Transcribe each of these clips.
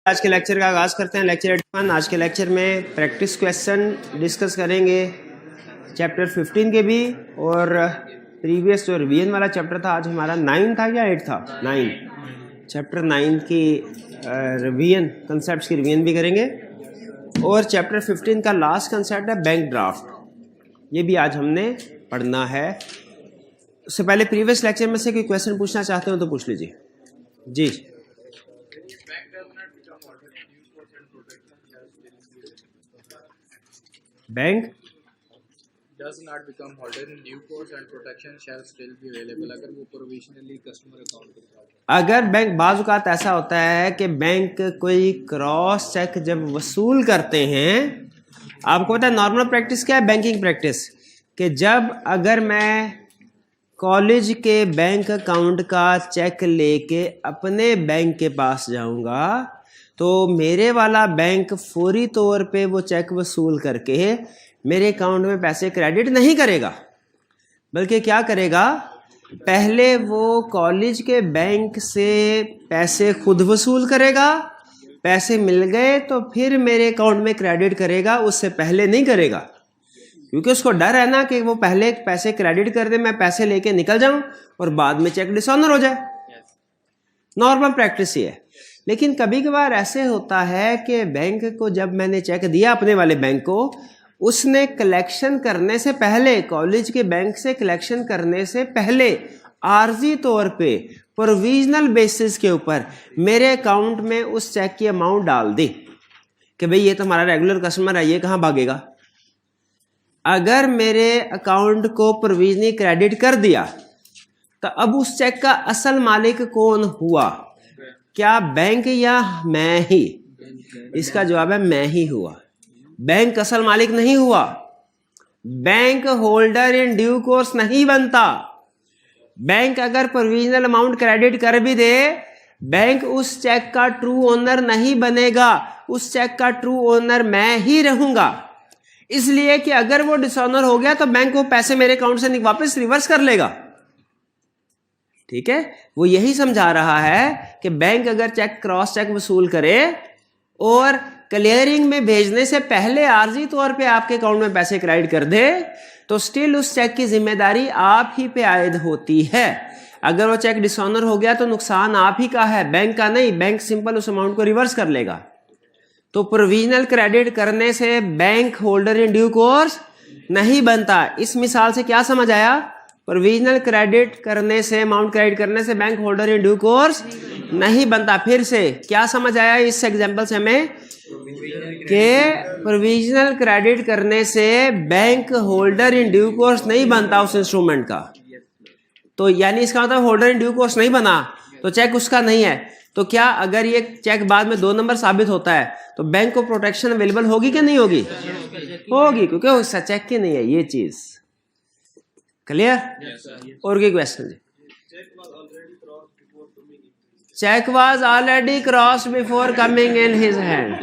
आज के लेक्चर का आगाज़ करते हैं। लेक्चर 81। आज के लेक्चर में प्रैक्टिस क्वेश्चन डिस्कस करेंगे चैप्टर 15 के भी, और प्रीवियस जो रिवीजन वाला चैप्टर था आज हमारा 9 था या 8 था, 9 चैप्टर 9 की रिवीजन, कंसेप्ट की रिवीजन भी करेंगे। और चैप्टर 15 का लास्ट कंसेप्ट है बैंक ड्राफ्ट, ये भी आज हमने पढ़ना है। उससे पहले प्रीवियस लेक्चर में से कोई क्वेश्चन पूछना चाहते हो तो पूछ लीजिए जी। Bank does not become holder in due course and protection shall still be available अगर वो provisionally customer account के साथ। अगर बैंक बाज़-औक़ात ऐसा होता है कि बैंक कोई क्रॉस चेक जब वसूल करते हैं, आपको पता है नॉर्मल प्रैक्टिस क्या है, बैंकिंग प्रैक्टिस, कि जब अगर मैं कॉलेज के बैंक अकाउंट का चेक लेके अपने बैंक के पास जाऊंगा तो मेरे वाला बैंक फौरी तौर पे वो चेक वसूल करके मेरे अकाउंट में पैसे क्रेडिट नहीं करेगा, बल्कि क्या करेगा, पहले वो कॉलेज के बैंक से पैसे खुद वसूल करेगा, पैसे मिल गए तो फिर मेरे अकाउंट में क्रेडिट करेगा, उससे पहले नहीं करेगा, क्योंकि उसको डर है ना कि वो पहले पैसे क्रेडिट कर दे, मैं पैसे लेके निकल जाऊं और बाद में चेक डिसऑनर हो जाए। नॉर्मल प्रैक्टिस ये है। लेकिन कभी कभार ऐसे होता है कि बैंक को जब मैंने चेक दिया अपने वाले बैंक को, उसने कलेक्शन करने से पहले, कॉलेज के बैंक से कलेक्शन करने से पहले आर्जी तौर पे प्रोविजनल बेसिस के ऊपर मेरे अकाउंट में उस चेक की अमाउंट डाल दी कि भाई ये तो हमारा रेगुलर कस्टमर है, ये कहाँ भागेगा। अगर मेरे अकाउंट को प्रोविजनली क्रेडिट कर दिया तो अब उस चेक का असल मालिक कौन हुआ, क्या बैंक या मैं ही? इसका जवाब है मैं ही हुआ। बैंक असल मालिक नहीं हुआ, bank holder in due course नहीं बनता। बैंक अगर प्रोविजनल अमाउंट क्रेडिट कर भी दे, बैंक उस चेक का ट्रू ओनर नहीं बनेगा, उस चेक का ट्रू ओनर मैं ही रहूंगा। इसलिए कि अगर वो डिसऑनर हो गया तो बैंक वो पैसे मेरे अकाउंट से वापस रिवर्स कर लेगा। ठीक है, वो यही समझा रहा है कि बैंक अगर चेक क्रॉस चेक वसूल करे और क्लियरिंग में भेजने से पहले आर्जी तौर पे आपके अकाउंट में पैसे क्रेडिट कर दे तो स्टिल उस चेक की जिम्मेदारी आप ही पे आयद होती है। अगर वो चेक डिसऑनर हो गया तो नुकसान आप ही का है, बैंक का नहीं। बैंक सिंपल उस अमाउंट को रिवर्स कर लेगा। तो प्रोविजनल क्रेडिट करने से bank holder in due course नहीं बनता। इस मिसाल से क्या समझ आया? प्रोविजनल क्रेडिट करने से, अमाउंट क्रेडिट करने से bank holder in due course नहीं बनता। फिर से क्या समझ आया इस एग्जांपल से हमें कि प्रोविजनल क्रेडिट करने से bank holder in due course नहीं बनता उस इंस्ट्रूमेंट का। तो यानी इसका मतलब होल्डर इन ड्यू कोर्स नहीं बना तो चेक उसका नहीं है। तो क्या अगर ये चेक बाद में 2 नंबर साबित होता है तो बैंक को प्रोटेक्शन अवेलेबल होगी कि नहीं होगी? होगी, क्योंकि उसका चेक की नहीं है ये चीज। क्लियर? और कोई क्वेश्चन जी? Cheque was already cross before coming in his hand.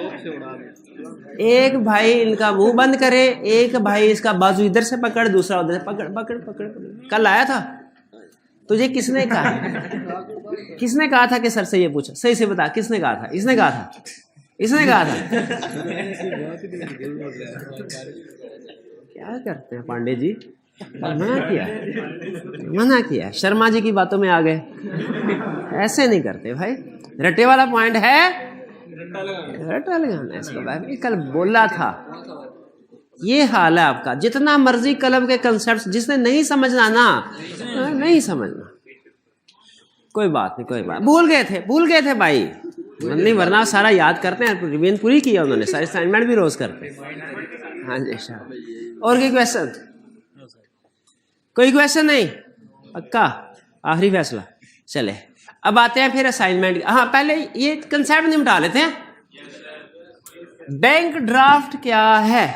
एक भाई इनका मुंह बंद करे, एक भाई इसका बाजू इधर से पकड़, दूसरा उधर से पकड़ पकड़ पकड़ पकड़। कल आया था तुझे किसने कहा? किसने कहा था कि सर से ये पूछा? सही से बता, किसने कहा था? इसने कहा था? इसने कहा था? क्या करते हैं पांडे जी? मना किया, मना किया। शर्मा जी की बातों में आ गए। ऐसे नहीं करते भाई। रट्टे वाला पॉइंट है, रट्टा लगाना इसको भाई। कल बोला था ये हाल है आपका। जितना मर्जी क्लब के कंसेप्ट, जिसने नहीं समझना ना, नहीं समझना, कोई बात नहीं, कोई बात। भूल गए थे भाई, नहीं वरना सारा याद करते हैं। रिवीजन पूरी किया उन्होंने, सारे असाइनमेंट भी रोज करते हैं। हाँ जी शाह। और कोई क्वेश्चन? कोई क्वेश्चन नहीं? पक्का आखिरी फैसला? चले अब आते हैं फिर असाइनमेंट। हाँ, पहले ये कंसेप्ट निपटा लेते हैं। बैंक ड्राफ्ट क्या है?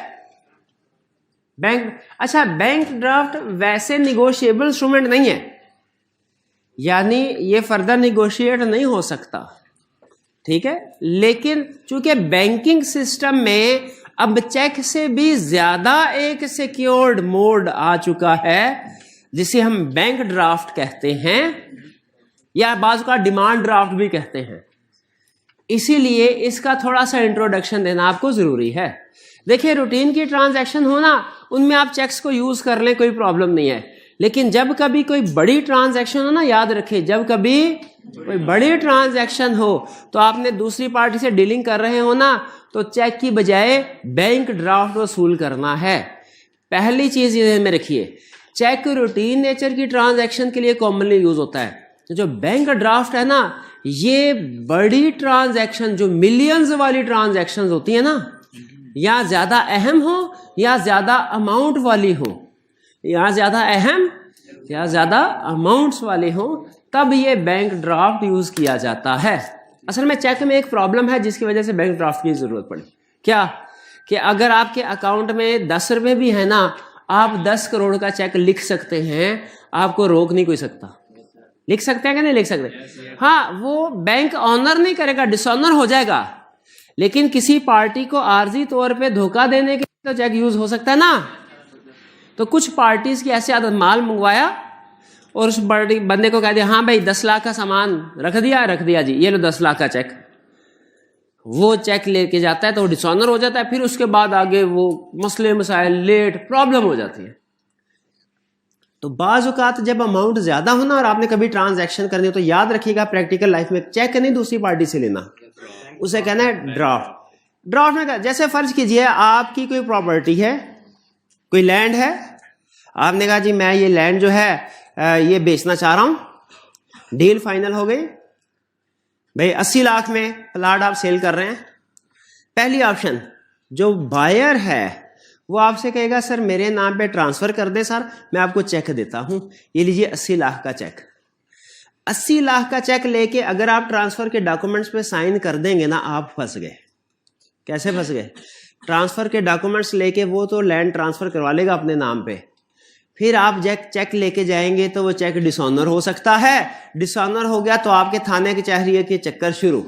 बैंक, अच्छा, बैंक ड्राफ्ट वैसे निगोशिएबल इंस्ट्रूमेंट नहीं है, यानी ये फर्दर निगोशिएट नहीं हो सकता। ठीक है, लेकिन चूंकि बैंकिंग सिस्टम में अब चेक से भी ज्यादा एक सिक्योर्ड मोड आ चुका है जिसे हम बैंक ड्राफ्ट कहते हैं, या बाज़ का डिमांड ड्राफ्ट भी कहते हैं। इसीलिए इसका थोड़ा सा इंट्रोडक्शन देना आपको ज़रूरी है। देखिए, रूटीन की ट्रांजैक्शन हो ना, उनमें आप चेक्स को यूज़ कर लें, कोई प्रॉब्लम नहीं है। लेकिन जब कभी कोई बड़ी ट्रांजैक्शन हो ना, याद रखें, जब कभी कोई बड़ी ट्रांजैक्शन हो तो आपने दूसरी पार्टी से डीलिंग कर रहे हो ना, तो चेक की बजाय बैंक ड्राफ्ट वसूल करना है। पहली चीज़ ये में रखिए, चेक रूटीन नेचर की ट्रांजैक्शन के लिए कॉमनली यूज़ होता है। जो बैंक ड्राफ्ट है ना, ये बड़ी ट्रांजैक्शन, जो मिलियंस वाली ट्रांजैक्शन होती है ना, या ज़्यादा अहम हो या ज़्यादा अमाउंट वाली हो, या ज़्यादा अहम या ज़्यादा अमाउंट्स वाले हो, तब ये बैंक ड्राफ्ट यूज़ किया जाता है। असल में चेक में एक प्रॉब्लम है जिसकी वजह से बैंक ड्राफ्ट की ज़रूरत पड़ी। क्या कि अगर आपके अकाउंट में 10 रुपये भी है ना, आप 10 करोड़ का चेक लिख सकते हैं, आपको रोक नहीं कोई सकता। लिख सकते हैं कि नहीं लिख सकते? हाँ, वो बैंक ऑनर नहीं करेगा, डिसऑनर हो जाएगा, लेकिन किसी पार्टी को आर्जी तौर पे धोखा देने के लिए तो चेक यूज हो सकता है ना। तो कुछ पार्टीज की ऐसी आदत, माल मंगवाया और उस बंदे को कह दिया हाँ भाई 10 लाख का सामान रख दिया जी, ये लो 10 लाख का चेक। वो चेक लेके जाता है तो डिसऑनर हो जाता है, फिर उसके बाद आगे वो मसले मसाइल, लेट, प्रॉब्लम हो जाती है। तो बाज़ औक़ात जब अमाउंट ज़्यादा हो ना और आपने कभी ट्रांजैक्शन करनी हो, तो याद रखिएगा प्रैक्टिकल लाइफ में चेक नहीं दूसरी पार्टी से लेना, उसे कहना है ड्राफ्ट। ड्राफ्ट में जैसे फर्ज कीजिए आपकी कोई प्रॉपर्टी है, कोई लैंड है, आपने कहा जी मैं ये लैंड जो है ये बेचना चाह रहा हूँ, डील फाइनल हो गई भाई, 80 लाख में प्लाट आप सेल कर रहे हैं। पहली ऑप्शन, जो बायर है वो आपसे कहेगा सर मेरे नाम पे ट्रांसफ़र कर दें सर, मैं आपको चेक देता हूँ, ये लीजिए 80 लाख का चेक। 80 लाख का चेक लेके अगर आप ट्रांसफ़र के डॉक्यूमेंट्स पे साइन कर देंगे ना, आप फंस गए। कैसे फंस गए? ट्रांसफ़र के डॉक्यूमेंट्स लेके वो तो लैंड ट्रांसफ़र करवा लेगा अपने नाम पे, फिर आप चेक लेके जाएंगे तो वो चेक डिसऑनर हो सकता है। डिसऑनर हो गया तो आपके थाने कचहरी के चक्कर शुरू।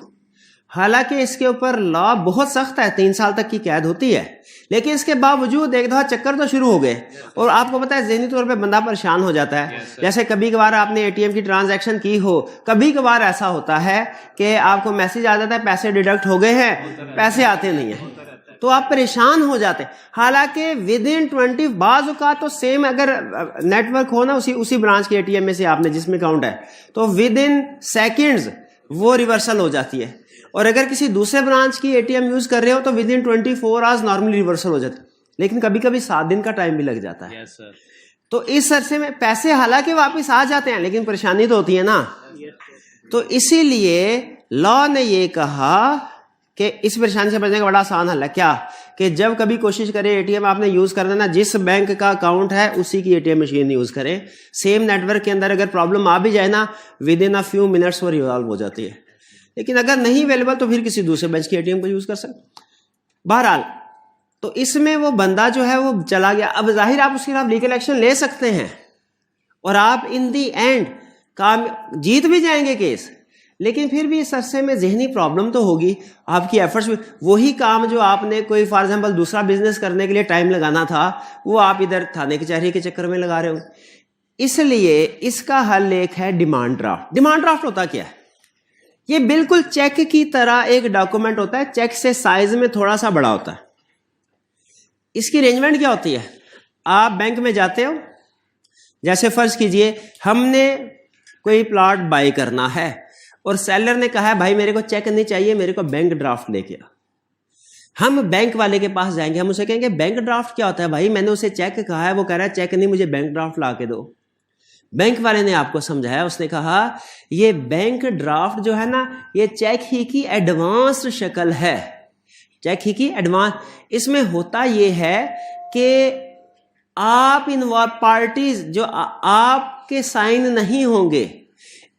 हालांकि इसके ऊपर लॉ बहुत सख्त है, 3 साल तक की कैद होती है, लेकिन इसके बावजूद एक दफा चक्कर तो शुरू हो गए। और आपको पता है ज़हनी तौर पे बंदा परेशान हो जाता है। जैसे कभी कभार आपने एटीएम की ट्रांजैक्शन की हो, कभी कभार ऐसा होता है कि आपको मैसेज आ जाता है पैसे डिडक्ट हो गए हैं, पैसे आते नहीं है, तो आप परेशान हो जाते हैं। हालांकि विद इन 20 बाज़ का तो सेम अगर नेटवर्क हो ना उसी ब्रांच के एटीएम में से आपने जिसमें अकाउंट है, तो विद इन सेकेंड्स वो रिवर्सल हो जाती है। और अगर किसी दूसरे ब्रांच की एटीएम यूज कर रहे हो तो with in 24 hours normally reversal हो जाता है, लेकिन कभी कभी 7 दिन का टाइम भी लग जाता है। yes, तो इस अरसे में पैसे हालांकि वापस आ जाते हैं, लेकिन परेशानी तो होती है ना। तो इसीलिए लॉ ने ये कहा कि इस परेशानी से बचने का बड़ा आसान हल है। क्या कि जब कभी कोशिश करें एटीएम आपने यूज करना ना, जिस बैंक का अकाउंट है उसी की एटीएम मशीन यूज करें। सेम नेटवर्क के अंदर अगर प्रॉब्लम आ भी जाए ना, with in a few minutes वो रिजॉल्व हो जाती है। लेकिन अगर नहीं अवेलेबल तो फिर किसी दूसरे बैंक की एटीएम को यूज कर सकते। बहरहाल, तो इसमें वो बंदा जो है वो चला गया। अब जाहिर आप उसके खिलाफ लीगल एक्शन ले सकते हैं और आप इन दी एंड काम जीत भी जाएंगे केस, लेकिन फिर भी इस अरसे में जहनी प्रॉब्लम तो होगी। आपकी एफर्ट्स में वही काम जो आपने कोई फॉर एग्जांपल दूसरा बिजनेस करने के लिए टाइम लगाना था, वो आप इधर थाने कचहरी के चक्कर में लगा रहे हो। इसलिए इसका हल एक है डिमांड ड्राफ्ट। डिमांड ड्राफ्ट होता क्या है? ये बिल्कुल चेक की तरह एक डॉक्यूमेंट होता है, चेक से साइज में थोड़ा सा बड़ा होता है। इसकी अरेंजमेंट क्या होती है? आप बैंक में जाते हो, जैसे फर्ज कीजिए हमने कोई प्लॉट बाय करना है और सेलर ने कहा है भाई मेरे को चेक नहीं चाहिए, मेरे को बैंक ड्राफ्ट लेके आ। हम बैंक वाले के पास जाएंगे, हम उसे कहेंगे बैंक ड्राफ्ट क्या होता है भाई? मैंने उसे चेक कहा है, वो कह रहा है चेक नहीं, मुझे बैंक ड्राफ्ट ला के दो। बैंक वाले ने आपको समझाया, उसने कहा ये बैंक ड्राफ्ट जो है ना, ये चेक ही की एडवांस शक्ल है। चेक ही की एडवांस, इसमें होता ये है कि आप इन्वॉल्व पार्टीज जो आपके साइन नहीं होंगे,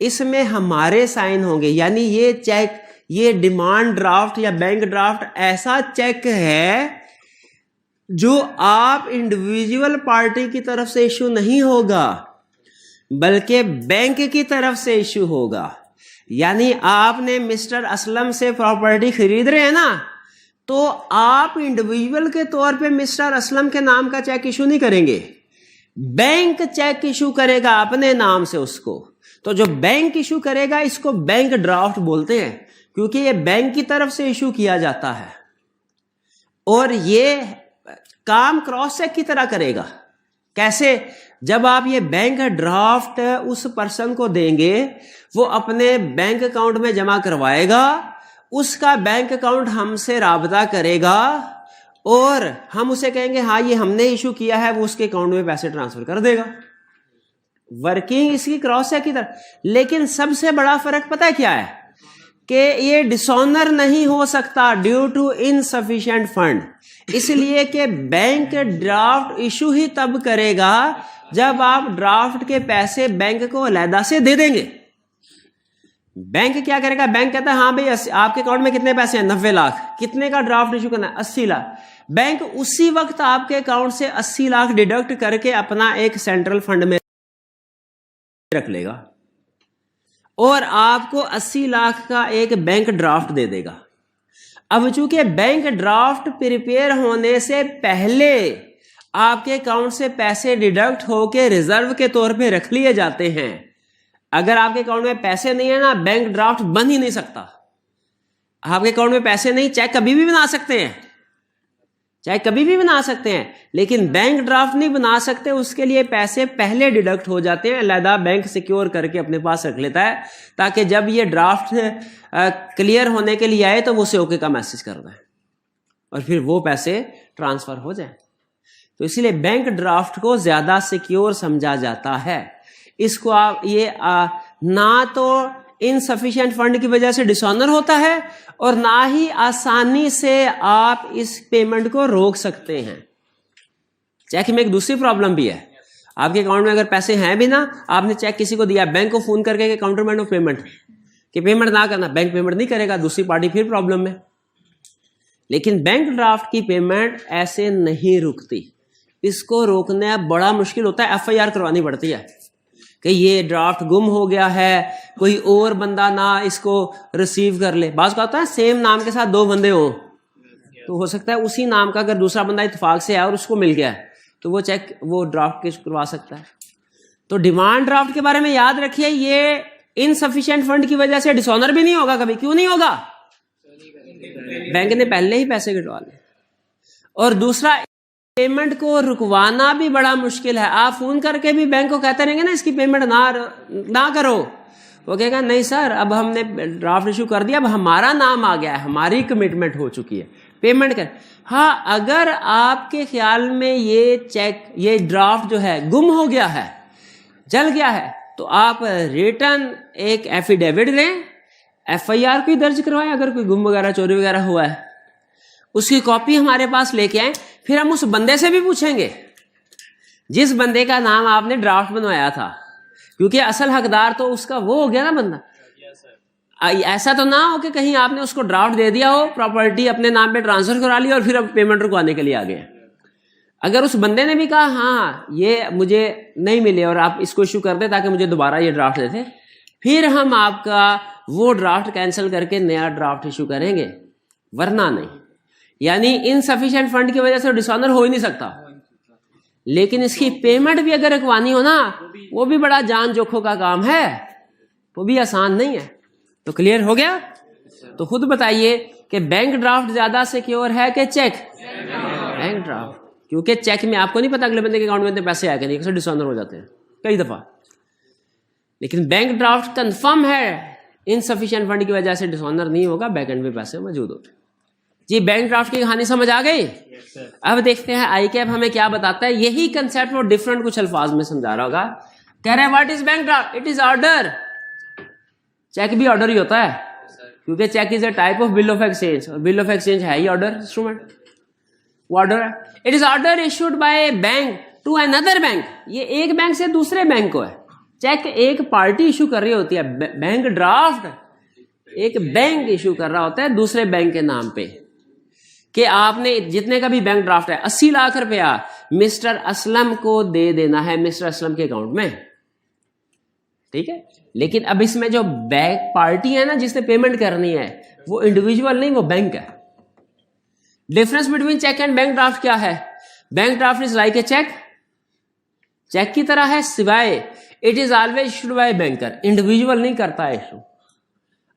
इसमें हमारे साइन होंगे। यानी ये चेक, ये डिमांड ड्राफ्ट या बैंक ड्राफ्ट ऐसा चेक है जो आप इंडिविजुअल पार्टी की तरफ से इशू नहीं होगा, बल्कि बैंक की तरफ से इशू होगा। यानी आपने मिस्टर असलम से प्रॉपर्टी खरीद रहे हैं ना, तो आप इंडिविजुअल के तौर पे मिस्टर असलम के नाम का चेक इशू नहीं करेंगे, बैंक चेक इशू करेगा अपने नाम से उसको। तो जो बैंक इशू करेगा इसको बैंक ड्राफ्ट बोलते हैं। क्योंकि ये बैंक की तरफ से इशू किया जाता है और ये काम क्रॉस चेक की तरह करेगा। कैसे? जब आप ये बैंक ड्राफ्ट उस पर्सन को देंगे, वो अपने बैंक अकाउंट में जमा करवाएगा, उसका बैंक अकाउंट हमसे राबता करेगा और हम उसे कहेंगे हाँ ये हमने इशू किया है, वो उसके अकाउंट में पैसे ट्रांसफर कर देगा। वर्किंग इसकी क्रॉस चेक की तरह। लेकिन सबसे बड़ा फर्क पता है क्या है? कि ये डिसऑनर नहीं हो सकता ड्यू टू इनसफिशिएंट फंड, इसलिए कि बैंक ड्राफ्ट इशू ही तब करेगा जब आप ड्राफ्ट के पैसे बैंक को अलहदा से दे देंगे। बैंक क्या करेगा? बैंक कहता है हाँ भाई आपके अकाउंट में कितने पैसे हैं? 90 लाख। कितने का ड्राफ्ट इशू करना है? 80 लाख। बैंक उसी वक्त आपके अकाउंट से 80 लाख डिडक्ट करके अपना एक सेंट्रल फंड में रख लेगा और आपको 80 लाख का एक बैंक ड्राफ्ट दे देगा। अब चूंकि बैंक ड्राफ्ट प्रिपेयर होने से पहले आपके अकाउंट से पैसे डिडक्ट होके रिजर्व के तौर पे रख लिए जाते हैं, अगर आपके अकाउंट में पैसे नहीं है ना, बैंक ड्राफ्ट बन ही नहीं सकता। आपके अकाउंट में पैसे नहीं, चेक कभी भी बना सकते हैं, चेक कभी भी बना सकते हैं, लेकिन बैंक ड्राफ्ट नहीं बना सकते। उसके लिए पैसे पहले डिडक्ट हो जाते हैं, अलहदा बैंक सिक्योर करके अपने पास रख लेता है ताकि जब ये ड्राफ्ट क्लियर होने के लिए आए तो वो ओके का मैसेज कर दें और फिर वो पैसे ट्रांसफर हो जाए। तो इसलिए बैंक ड्राफ्ट को ज्यादा सिक्योर समझा जाता है। इसको आप ये ना तो इनसफिशिएंट फंड की वजह से डिसऑनर होता है और ना ही आसानी से आप इस पेमेंट को रोक सकते हैं। चेक में एक दूसरी प्रॉब्लम भी है। आपके अकाउंट में अगर पैसे हैं भी ना, आपने चेक किसी को दिया, बैंक को फोन करके काउंटरमेंट ऑफ पेमेंट कि पेमेंट ना करना, बैंक पेमेंट नहीं करेगा, दूसरी पार्टी फिर प्रॉब्लम में। लेकिन बैंक ड्राफ्ट की पेमेंट ऐसे नहीं रुकती। इसको रोकना बड़ा मुश्किल होता है, FIR करवानी पड़ती है कि ये ड्राफ्ट गुम हो गया है, कोई और बंदा ना इसको रिसीव कर ले। बात होता है सेम नाम के साथ 2 बंदे हो तो हो सकता है उसी नाम का अगर दूसरा बंदा इत्तेफाक से आया और उसको मिल गया है तो वो चेक वो ड्राफ्ट केस करवा सकता है। तो डिमांड ड्राफ्ट के बारे में याद रखिए, ये इनसफिशिएंट फंड की वजह से डिसऑनर भी नहीं होगा कभी। क्यों नहीं होगा? बैंक ने पहले ही पैसे कटवा ले। और दूसरा, पेमेंट को रुकवाना भी बड़ा मुश्किल है। आप फोन करके भी बैंक को कहते रहेंगे ना इसकी पेमेंट ना करो, वो कहेगा नहीं सर अब हमने ड्राफ्ट इशू कर दिया, अब हमारा नाम आ गया है, हमारी कमिटमेंट हो चुकी है, पेमेंट कर। हाँ, अगर आपके ख्याल में ये चेक ये ड्राफ्ट जो है गुम हो गया है, जल गया है, तो आप रिटर्न एक एफिडेविट दें, FIR को दर्ज करवाएं अगर कोई गुम वगैरह चोरी वगैरह हुआ है, उसकी कॉपी हमारे पास लेके आए। फिर हम उस बंदे से भी पूछेंगे जिस बंदे का नाम आपने ड्राफ्ट बनवाया था, क्योंकि असल हकदार तो उसका वो हो गया ना बंदा। ऐसा तो ना हो कि कहीं आपने उसको ड्राफ्ट दे दिया हो, प्रॉपर्टी अपने नाम पे ट्रांसफर करा ली और फिर अब पेमेंट रुकवाने के लिए आ गए। अगर उस बंदे ने भी कहा हाँ ये मुझे नहीं मिले और आप इसको इशू कर दे ताकि मुझे दोबारा ये ड्राफ्ट देते, फिर हम आपका वो ड्राफ्ट कैंसिल करके नया ड्राफ्ट इशू करेंगे, वरना नहीं। यानी इनसफिशिएंट फंड की वजह से डिसऑनर हो ही नहीं सकता। लेकिन इसकी पेमेंट भी अगर रखवानी हो ना, वो भी बड़ा जान जोखों का काम है, वो भी आसान नहीं है। तो क्लियर हो गया? तो खुद बताइए कि बैंक ड्राफ्ट ज्यादा सिक्योर है कि चेक? बैंक ड्राफ्ट, क्योंकि चेक में आपको नहीं पता अगले बंदे के अकाउंट में इतने पैसे आए कि नहीं, कैसे डिसऑनर हो जाते हैं कई दफा। लेकिन बैंक ड्राफ्ट कंफर्म है इनसफिशिएंट फंड की वजह से डिसऑनर नहीं होगा, बैक एंड में पैसे मौजूद होते हैं। जी, बैंक ड्राफ्ट की कहानी समझ आ गई? अब देखते हैं ICAP हमें क्या बताता है। यही कंसेप्ट वो डिफरेंट कुछ अल्फाज में समझा रहा होगा। कह रहा है what is bank draft? It is order. Cheque भी ऑर्डर ही होता है, क्योंकि cheque is a type of bill of exchange, और बिल ऑफ एक्सचेंज है ही ऑर्डर इंस्ट्रूमेंट, वो ऑर्डर है। It is order issued by bank to another bank. ये एक बैंक से दूसरे बैंक को है। चेक एक पार्टी इशू कर रही होती है, बैंक ड्राफ्ट एक बैंक इशू कर रहा होता है दूसरे बैंक के नाम पे, कि आपने जितने का भी बैंक ड्राफ्ट है 80 लाख रुपया मिस्टर असलम को दे देना है मिस्टर असलम के अकाउंट में, ठीक है। लेकिन अब इसमें जो बैंक पार्टी है ना जिसने पेमेंट करनी है, वो इंडिविजुअल नहीं, वो बैंक है। Difference between cheque and bank draft क्या है? Bank draft is like a cheque, cheque की तरह है, सिवाय it is always issued by banker, individual नहीं करता है इशू।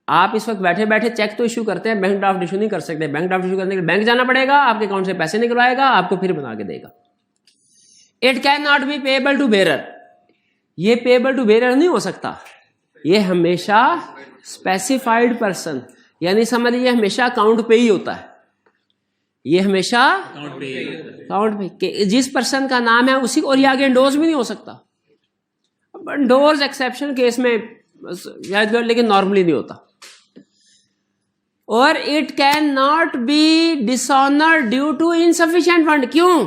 आप इस वक्त बैठे बैठे चेक तो इशू करते हैं, बैंक ड्राफ्ट इशू नहीं कर सकते। बैंक ड्राफ्ट इशू करने के लिए बैंक जाना पड़ेगा, आपके अकाउंट से पैसे निकलवाएगा, आपको फिर बना के देगा। It can not be payable to bearer, ये पेएबल टू बेरर नहीं हो सकता, ये हमेशा स्पेसिफाइड पर्सन, यानी समझ लीजिए हमेशा अकाउंट पे ही होता है, ये हमेशा अकाउंट पे जिस पर्सन का नाम है उसी, और ये आगे इंडोर्स भी नहीं हो सकता। इंडोर्स एक्सेप्शन केस में याद कर, लेकिन नॉर्मली नहीं होता। और it can not be dishonour due to insufficient fund, क्यों?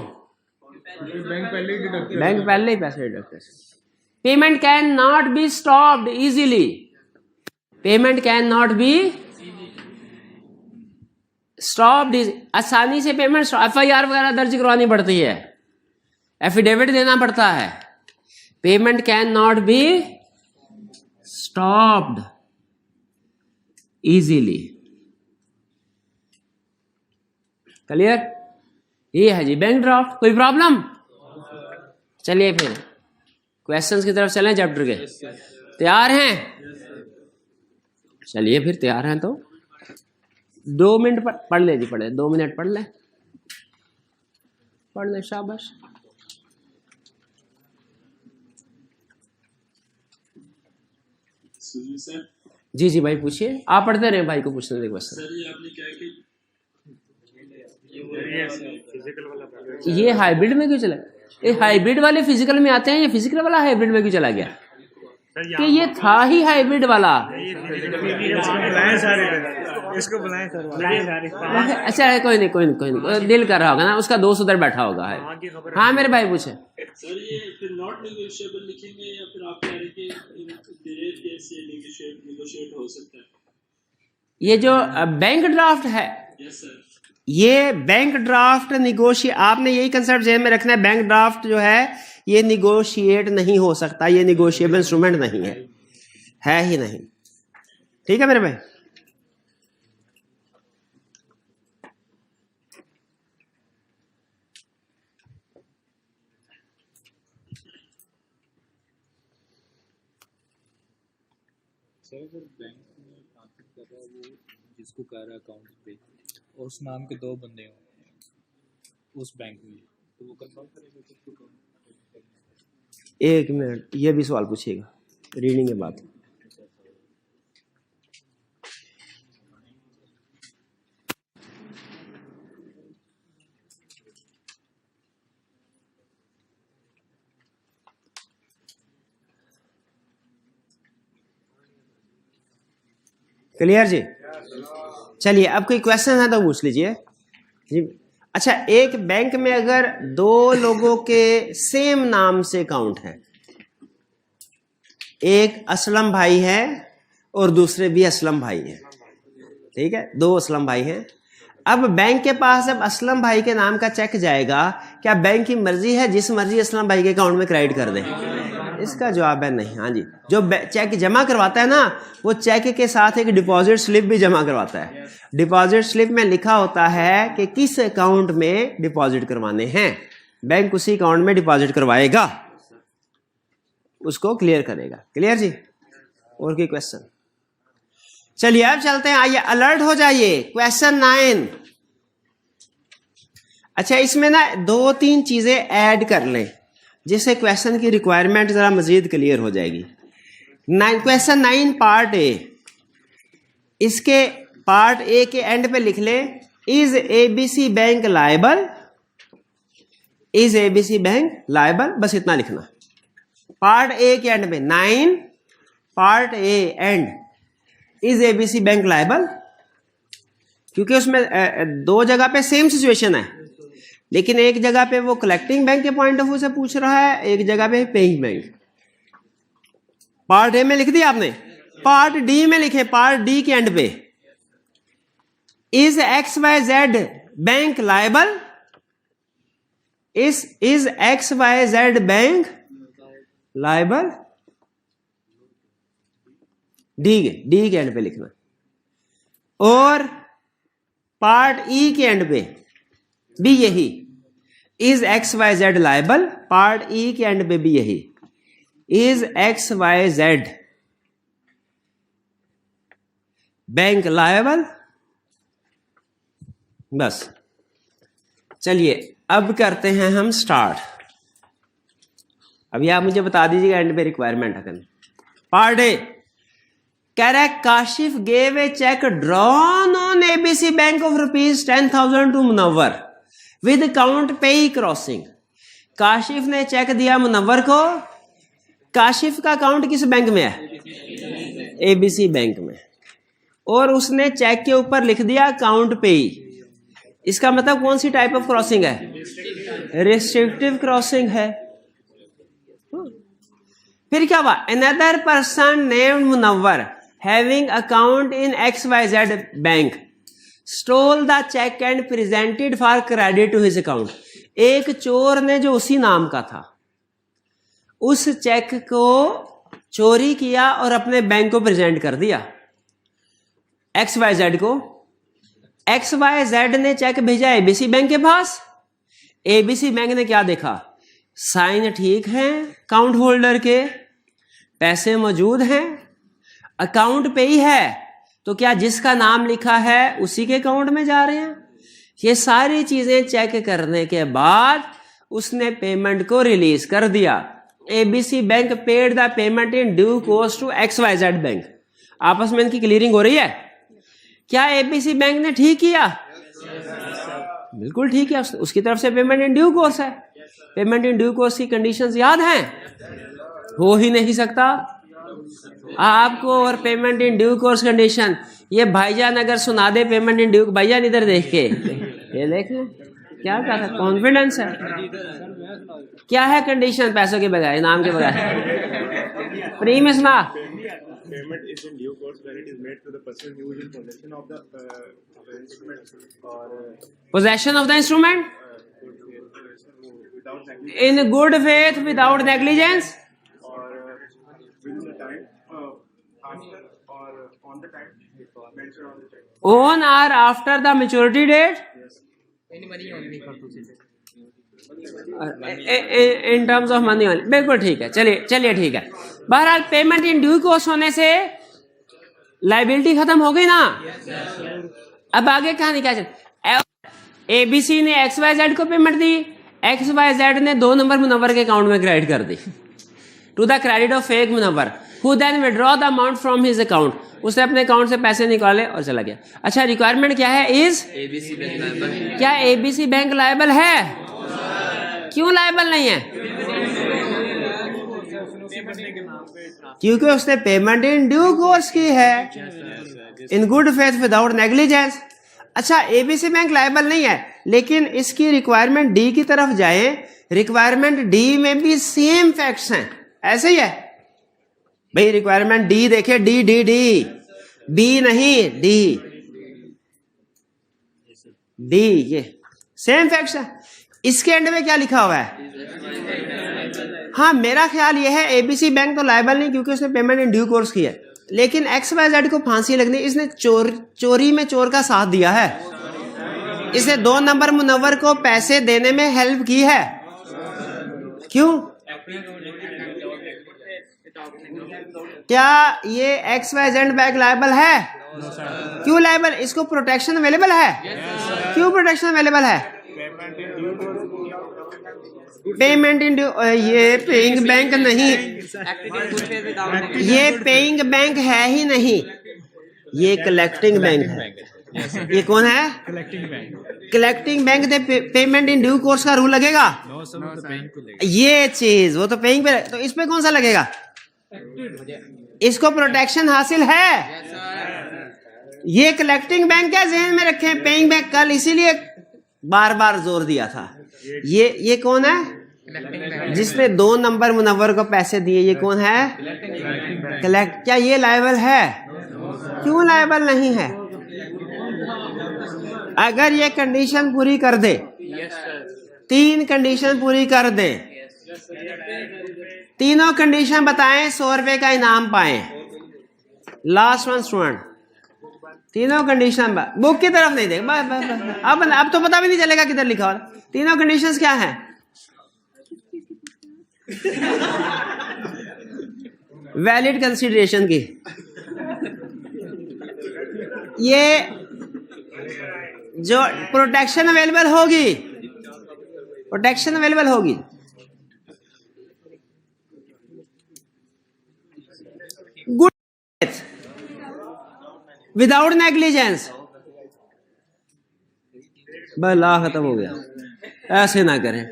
बैंक पहले ही पैसे डिडक्ट कर। Payment can not be stopped easily, payment can not be stopped, आसानी से पेमेंट, FIR वगैरह दर्ज करवानी पड़ती है, एफिडेविट देना पड़ता है। Payment can not be stopped easily. Clear? ये है जी बैंक ड्राफ्ट। कोई प्रॉब्लम? चलिए फिर क्वेश्चंस की तरफ चलें चैप्टर के। तैयार हैं? चलिए फिर तैयार हैं तो 2 मिनट पढ़ ले जी, पढ़े 2 मिनट पढ़ ले, पढ़ ले, शाबाश। सर जी जी भाई पूछिए, आप पढ़ते रहे, भाई को पूछने दें क्वेश्चन। सर ये आपने क्या है कि ये हाइब्रिड में क्यों चला? ये हाइब्रिड वाले फिजिकल में आते हैं, ये फिजिकल वाला हाइब्रिड में क्यों चला गया? कि ये था ही हाइब्रिड वाला। इसको बुलाएं सर। अच्छा है, कोई नहीं, दिल कर रहा होगा ना, उसका दोस्त उधर बैठा होगा है। हाँ मेरे भाई पूछे। सर ये फिर नॉट नेगोशिएबल लिखेंगे या फिर आप कह रहे हैं कि डायरेक्ट कैसे नेगोशिएट हो सकता है? ये जो बैंक ड्राफ्ट है, यस सर, ये बैंक ड्राफ्ट निगोशिएट, आपने यही कंसेप्ट ज़हन में रखना है। बैंक ड्राफ्ट जो है ये निगोशिएट नहीं हो सकता, ये निगोशिएबल इंस्ट्रूमेंट नहीं है ही नहीं। ठीक है मेरे भाई? सर अगर बैंक में ट्रांसफर कर रहा है वो जिसको कर रहा है अकाउंट पे, और उस नाम के 2 बंदे हों उस बैंक में, तो वो कंफर्म करेगा किसको करना? 1 मिनट, ये भी सवाल पूछिएगा रीडिंग के बाद। क्लियर जी? चलिए अब कोई क्वेश्चन है तो पूछ लीजिए जी। अच्छा, एक बैंक में अगर 2 लोगों के सेम नाम से अकाउंट है, एक असलम भाई है और दूसरे भी असलम भाई हैं, ठीक है, 2 असलम भाई हैं। अब बैंक के पास जब असलम भाई के नाम का चेक जाएगा, क्या बैंक की मर्जी है जिस मर्जी असलम भाई के अकाउंट में क्रेडिट कर दे? इसका जवाब है नहीं। हाँ जी, जो चेक जमा करवाता है ना, वो चेक के साथ एक डिपॉजिट स्लिप भी जमा करवाता है। डिपॉजिट स्लिप में लिखा होता है कि किस अकाउंट में डिपॉजिट करवाने हैं, बैंक उसी अकाउंट में डिपॉजिट करवाएगा, उसको क्लियर करेगा। क्लियर जी? और कोई क्वेश्चन? चलिए अब चलते हैं, आइए अलर्ट हो जाइए। क्वेश्चन 9। अच्छा, इसमें ना 2-3 चीजें ऐड कर लें जिससे क्वेश्चन की रिक्वायरमेंट जरा मजीद क्लियर हो जाएगी। क्वेश्चन 9 पार्ट ए, इसके पार्ट ए के एंड पे लिख लें, is ABC bank liable? Is ABC bank liable? बस इतना लिखना। पार्ट ए के एंड पे 9 part A and, is ABC bank liable? क्योंकि उसमें 2 जगह पे सेम सिचुएशन है, लेकिन एक जगह पे वो कलेक्टिंग बैंक के पॉइंट ऑफ व्यू से पूछ रहा है, एक जगह पे पेइंग बैंक। पार्ट ए में लिख दिया आपने, पार्ट डी में लिखे, पार्ट डी के एंड पे, is XYZ bank liable? Is XYZ bank liable? D के एंड पे लिखना। और पार्ट ई के एंड पे भी यही, इज XYZ लायबल? पार्ट ई के एंड पे भी यही, इज XYZ बैंक लायबल। बस चलिए अब करते हैं हम स्टार्ट। अभी आप मुझे बता दीजिएगा एंड पे रिक्वायरमेंट है। पार्ट ए कह रहा है Kashif gave a cheque drawn on ABC bank of ₹10,000 to Munawar with account pay crossing. Kashif ने चेक दिया मुनव्वर को। काशिफ का अकाउंट किस बैंक में है? एबीसी बैंक में। और उसने चेक के ऊपर लिख दिया अकाउंट पे। इसका मतलब कौन सी टाइप ऑफ क्रॉसिंग है? रिस्ट्रिक्टिव क्रॉसिंग है। फिर क्या हुआ? Another person named Munawar having account in XYZ bank stole the cheque and presented for credit to his account. एक चोर ने जो उसी नाम का था उस चेक को चोरी किया और अपने बैंक को प्रेजेंट कर दिया XYZ को। XYZ ने चेक भेजा एबीसी बैंक के पास। एबीसी बैंक ने क्या देखा? साइन ठीक है अकाउंट होल्डर के, पैसे मौजूद हैं, अकाउंट पे ही है, तो क्या जिसका नाम लिखा है उसी के अकाउंट में जा रहे हैं? ये सारी चीजें चेक करने के बाद उसने पेमेंट को रिलीज कर दिया। ABC bank paid the payment in due course to XYZ bank. आपस में इनकी क्लियरिंग हो रही है। क्या एबीसी बैंक ने ठीक किया? बिल्कुल ठीक किया। उसकी तरफ से पेमेंट इन ड्यू कोर्स है। पेमेंट इन ड्यू कोर्स की कंडीशंस याद हैं? हो ही नहीं सकता आपको। और payment in due course condition ये भाईजान अगर सुना दे पेमेंट इन ड्यू, भाईजान इधर देख के ये देख क्या कर कॉन्फिडेंस है। क्या है कंडीशन? पैसों के बगैर, इनाम के बगैर। प्री में सुना Payment is in due course when it is made to the person who is in possession of the instrument or possession of the instrument without negligence in good faith without negligence or within the time after or on the time mentioned on the check. on or after the maturity date in terms of money only। बिल्कुल ठीक है। चलिए ठीक है। बहरहाल payment in due course होने से liability खत्म हो गई ना। अब आगे कहानी क्या चल? एबीसी ने XYZ को पेमेंट दी। XYZ ने 2 नंबर मुनव्वर के अकाउंट में क्रेडिट कर दी to the credit of fake Munawwar who then withdraw the amount from his account. उसने अपने अकाउंट से पैसे निकाले और चला गया। अच्छा, रिक्वायरमेंट क्या है? Is ABC bank liable. क्या एबीसी बैंक लायबल है? क्यों लायबल नहीं है? क्योंकि उसने पेमेंट इन ड्यू कोर्स की है, इन गुड फेथ विदाउट नेग्लिजेंस। अच्छा, एबीसी बैंक लायबल नहीं है, लेकिन इसकी रिक्वायरमेंट डी की तरफ जाए। रिक्वायरमेंट डी में भी सेम फैक्ट्स हैं। ऐसे ही है भाई। रिक्वायरमेंट डी देखे, डी डी डी, बी नहीं, डी ये सेम फैक्ट्स है। इसके एंड में क्या लिखा हुआ है? हाँ, मेरा ख्याल यह है एबीसी बैंक तो लायबल नहीं क्योंकि उसने पेमेंट इन ड्यू कोर्स की है, लेकिन XYZ को फांसी लगनी। इसने चोरी में चोर का साथ दिया है। इसने 2 नंबर मुनव्वर को पैसे देने में हेल्प की है। क्यों? क्या ये XYZ बैंक लायबल है? क्यों लायबल? इसको प्रोटेक्शन अवेलेबल है। क्यों प्रोटेक्शन अवेलेबल है? पेमेंट इन ड्यू, ये पेइंग बैंक नहीं, ये पेइंग बैंक है ही नहीं, ये कलेक्टिंग बैंक है। ये कौन है? Collecting bank they payment in due course का रूल लगेगा। ये चीज वो तो पेइंग पे, तो इस पे कौन सा लगेगा? इसको प्रोटेक्शन हासिल है। ये कलेक्टिंग बैंक है, ज़हन में रखें। पेइंग बैंक कल इसीलिए बार बार जोर दिया था। ये कौन है जिसने 2 नंबर मुनव्वर को पैसे दिए? ये कौन है? कलेक्ट। क्या ये लायबल है? क्यों लायबल नहीं है? अगर ये कंडीशन पूरी कर दे, 3 कंडीशन पूरी कर दे, तीनों कंडीशन बताएं, 100 रुपए का इनाम पाए। लास्ट वन स्टूडेंट, तीनों कंडीशन बुक की तरफ नहीं देख। अब तो पता भी नहीं चलेगा किधर लिखा हो। तीनों कंडीशंस क्या हैं? वैलिड कंसीडरेशन की। ये जो प्रोटेक्शन अवेलेबल होगी गुड विदाउट नेग्लिजेंस, बला खत्म हो गया। ऐसे ना करें,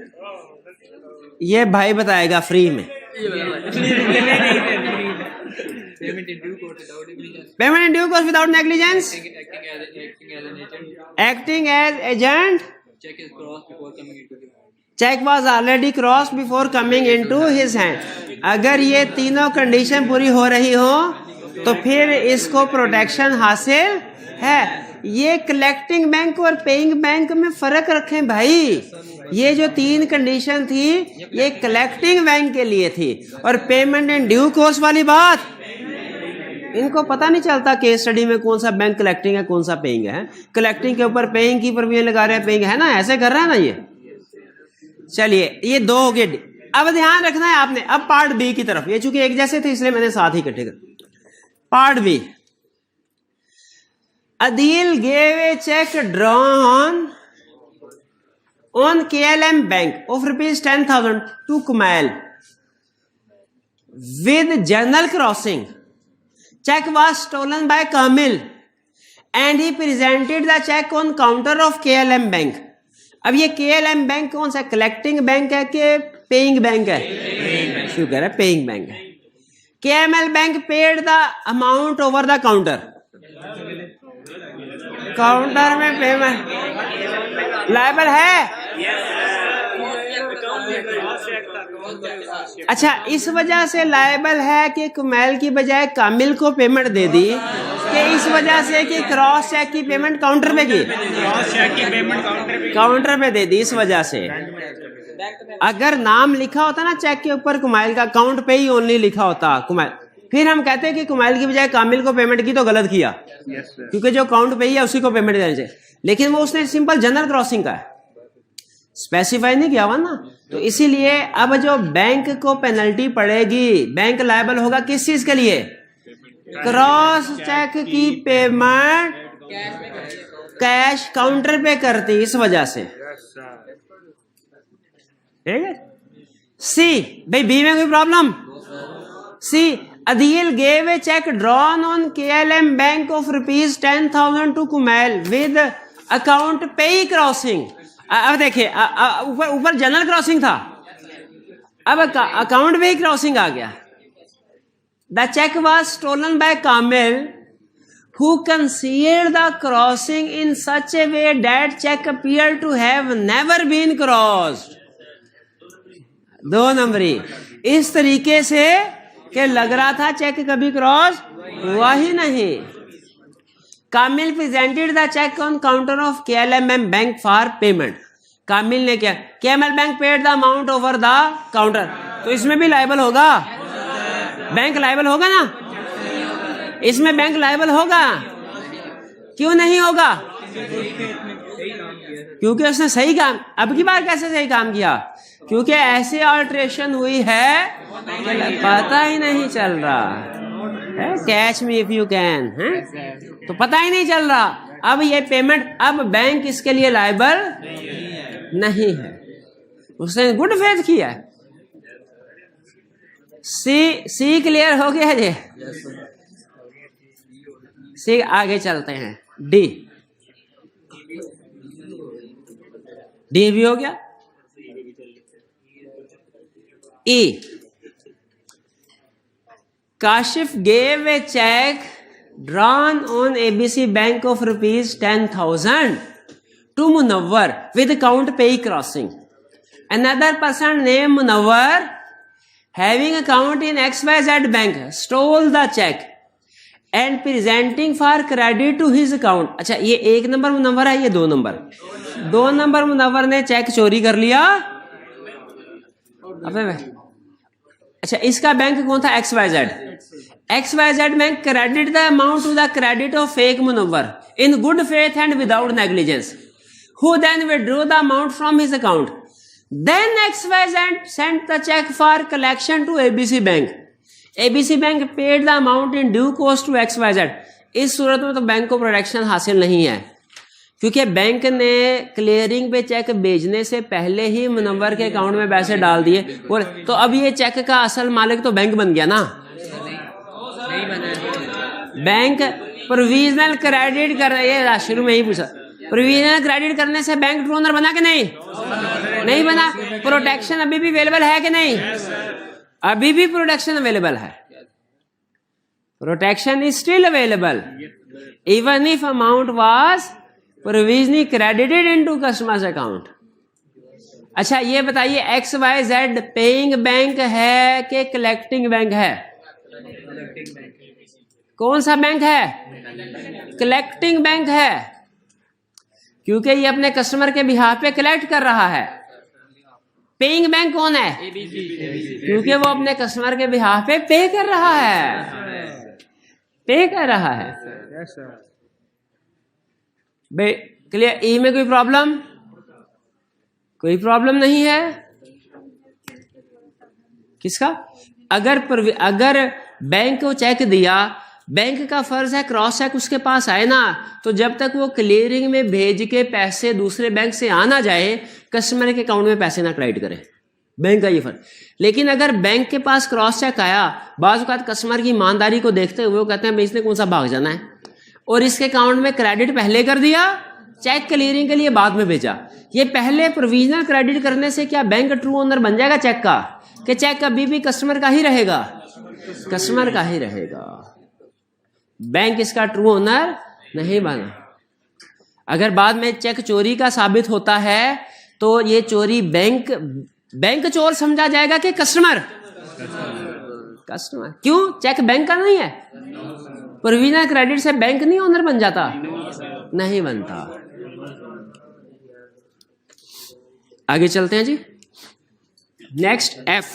ये भाई बताएगा फ्री में। Payment in due course without negligence. Payment in due course without negligence, Acting as an agent. Acting as agent, Check is crossed before coming into the hand. Cheque was already cross before coming into his hand. अगर ये तीनों condition पूरी हो रही हो तो फिर इसको प्रोटेक्शन हासिल है। ये कलेक्टिंग बैंक और पेइंग बैंक में फर्क रखें भाई। ये जो 3 कंडीशन थी ये कलेक्टिंग बैंक के लिए थी, और पेमेंट इन ड्यू कोर्स वाली बात इनको पता नहीं चलता केस स्टडी में कौन सा बैंक कलेक्टिंग है कौन सा पेइंग है। कलेक्टिंग के ऊपर पेइंग की प्रोविजन लगा रहे हैं, पेइंग है ना, ऐसे कर रहा है ना ये। चलिए ये 2 हो गए। अब ध्यान रखना है आपने, अब पार्ट बी की तरफ। ये चूंकि एक जैसे थे इसलिए मैंने साथ ही इकट्ठे कर। Part B, Adil gave a check drawn on KLM Bank of rupees 10,000 to Kumail with general crossing. Check was stolen by Kamil and he presented the check on counter of KLM Bank. अब ये KLM bank कौन सा, collecting bank है कि paying bank है? शुक्र है paying bank है। KML bank paid the amount over the counter. Counter में पेमेंट लायबल है। अच्छा, इस वजह से लायबल है कि कुमैल की बजाय कामिल को पेमेंट दे दी, कि इस वजह से कि क्रॉस चेक की पेमेंट काउंटर पे की, काउंटर पे दे दी इस वजह से। अगर नाम लिखा होता ना चेक के ऊपर कुमैल का, अकाउंट पे ही ओनली लिखा होता कुमैल, फिर हम कहते हैं कि कुमैल की बजाय कामिल को पेमेंट की तो गलत किया, क्योंकि जो अकाउंट पे ही है उसी को पेमेंट देना चाहिए। लेकिन वो उसने सिंपल जनरल क्रॉसिंग का है, स्पेसिफाई नहीं किया हुआ ना, तो इसीलिए अब जो बैंक को पेनल्टी पड़ेगी, बैंक लायबल होगा किस चीज के लिए? क्रॉस चेक की पेमेंट कैश काउंटर पे करती, इस वजह से। ठीक है। सी, भाई बी में कोई problem? C, Adil gave a check drawn on KLM Bank of rupees 10,000 to Kumail with account pay crossing. अब देखिए ऊपर जनरल क्रॉसिंग था, अब अकाउंट पे क्रॉसिंग आ गया। The check was stolen by Kamil who concealed the crossing in such a way that check appeared to have never been crossed. 2 नंबरी, इस तरीके से कि लग रहा था चेक कभी क्रॉस हुआ ही नहीं। Kamil presented the cheque on counter of KLM bank for payment. Kamil ने क्या, KML bank paid the amount over the counter, तो इसमें भी लायबल होगा, बैंक लायबल होगा ना, इसमें बैंक लायबल होगा। क्यों नहीं होगा? क्योंकि उसने सही काम, अब की बार कैसे सही काम किया? क्योंकि ऐसे ऑल्ट्रेशन हुई है पता ही नहीं चल रहा है, catch me if you can है, तो पता ही नहीं चल रहा। अब ये पेमेंट, अब बैंक इसके लिए लायबल नहीं है, उसने गुड फेथ किया। सी क्लियर हो गया जी? सी, आगे चलते हैं। डी भी हो गया। E, Kashif gave a check drawn on ABC Bank of rupees 10,000 to Munawwar with account pay crossing. Another person named Munawwar having account in XYZ Bank stole the check and presenting for credit to his account. अच्छा, ये 1 number Munawwar है, ये 2 number. 2 number Munawwar ने check चोरी कर लिया। अच्छा, इसका बैंक कौन था? XYZ bank credit the amount to the credit of fake Munawar in good faith and without negligence, who then withdraw the amount from his account. Then XYZ sent the cheque for collection to ABC bank. ABC bank paid the amount in due course to XYZ। इस सूरत में तो bank को protection हासिल नहीं है, क्योंकि bank ने clearing पे चेक भेजने से पहले ही मुनव्वर के अकाउंट में पैसे डाल दिए, और तो अब ये चेक का असल मालिक तो बैंक बन गया ना। बैंक प्रोविजनल क्रेडिट कर रही है, शुरू में ही पूछा, प्रोविजनल क्रेडिट करने से बैंक ट्रू ओनर बना कि नहीं? नहीं बना। प्रोटेक्शन अभी भी अवेलेबल है कि नहीं? अभी भी प्रोटेक्शन अवेलेबल है। Protection is still available even if amount was provisionally credited into customers account. अच्छा ये बताइए, XYZ पेइंग बैंक है कि कलेक्टिंग बैंक है? कौन सा बैंक है? कलेक्टिंग बैंक है, क्योंकि ये अपने कस्टमर के बिहाफ पे कलेक्ट कर रहा है। पेइंग बैंक कौन है? क्योंकि वो अपने कस्टमर के बिहाफ पे पे कर रहा है, पे कर रहा है। क्लियर? ई में कोई प्रॉब्लम? कोई प्रॉब्लम नहीं है। किसका? अगर बैंक को चेक दिया, बैंक का फर्ज है क्रॉस चेक उसके पास आए ना, तो जब तक वो क्लियरिंग में भेज के पैसे दूसरे बैंक से आना जाए, कस्टमर के अकाउंट में पैसे ना क्रेडिट करे, बैंक का ये फर्ज। लेकिन अगर बैंक के पास क्रॉस चेक आया, बाज़ औक़ात कस्टमर की ईमानदारी को देखते हुए वो कहते हैं भाई इसने कौन सा भाग जाना है, और इसके अकाउंट में क्रेडिट पहले कर दिया, चेक क्लियरिंग के लिए बाद में भेजा। ये पहले प्रोविजनल क्रेडिट करने से क्या बैंक ट्रू ओनर बन जाएगा चेक का? कि चेक अभी भी कस्टमर का ही रहेगा? कस्टमर का ही रहेगा, बैंक इसका ट्रू ओनर नहीं बना। अगर बाद में चेक चोरी का साबित होता है तो ये चोरी बैंक चोर समझा जाएगा कि कस्टमर? कस्टमर। क्यों? चेक बैंक का नहीं है। प्रोविजनल क्रेडिट से बैंक नहीं ओनर बन जाता? नहीं बनता। आगे चलते हैं जी। Next F।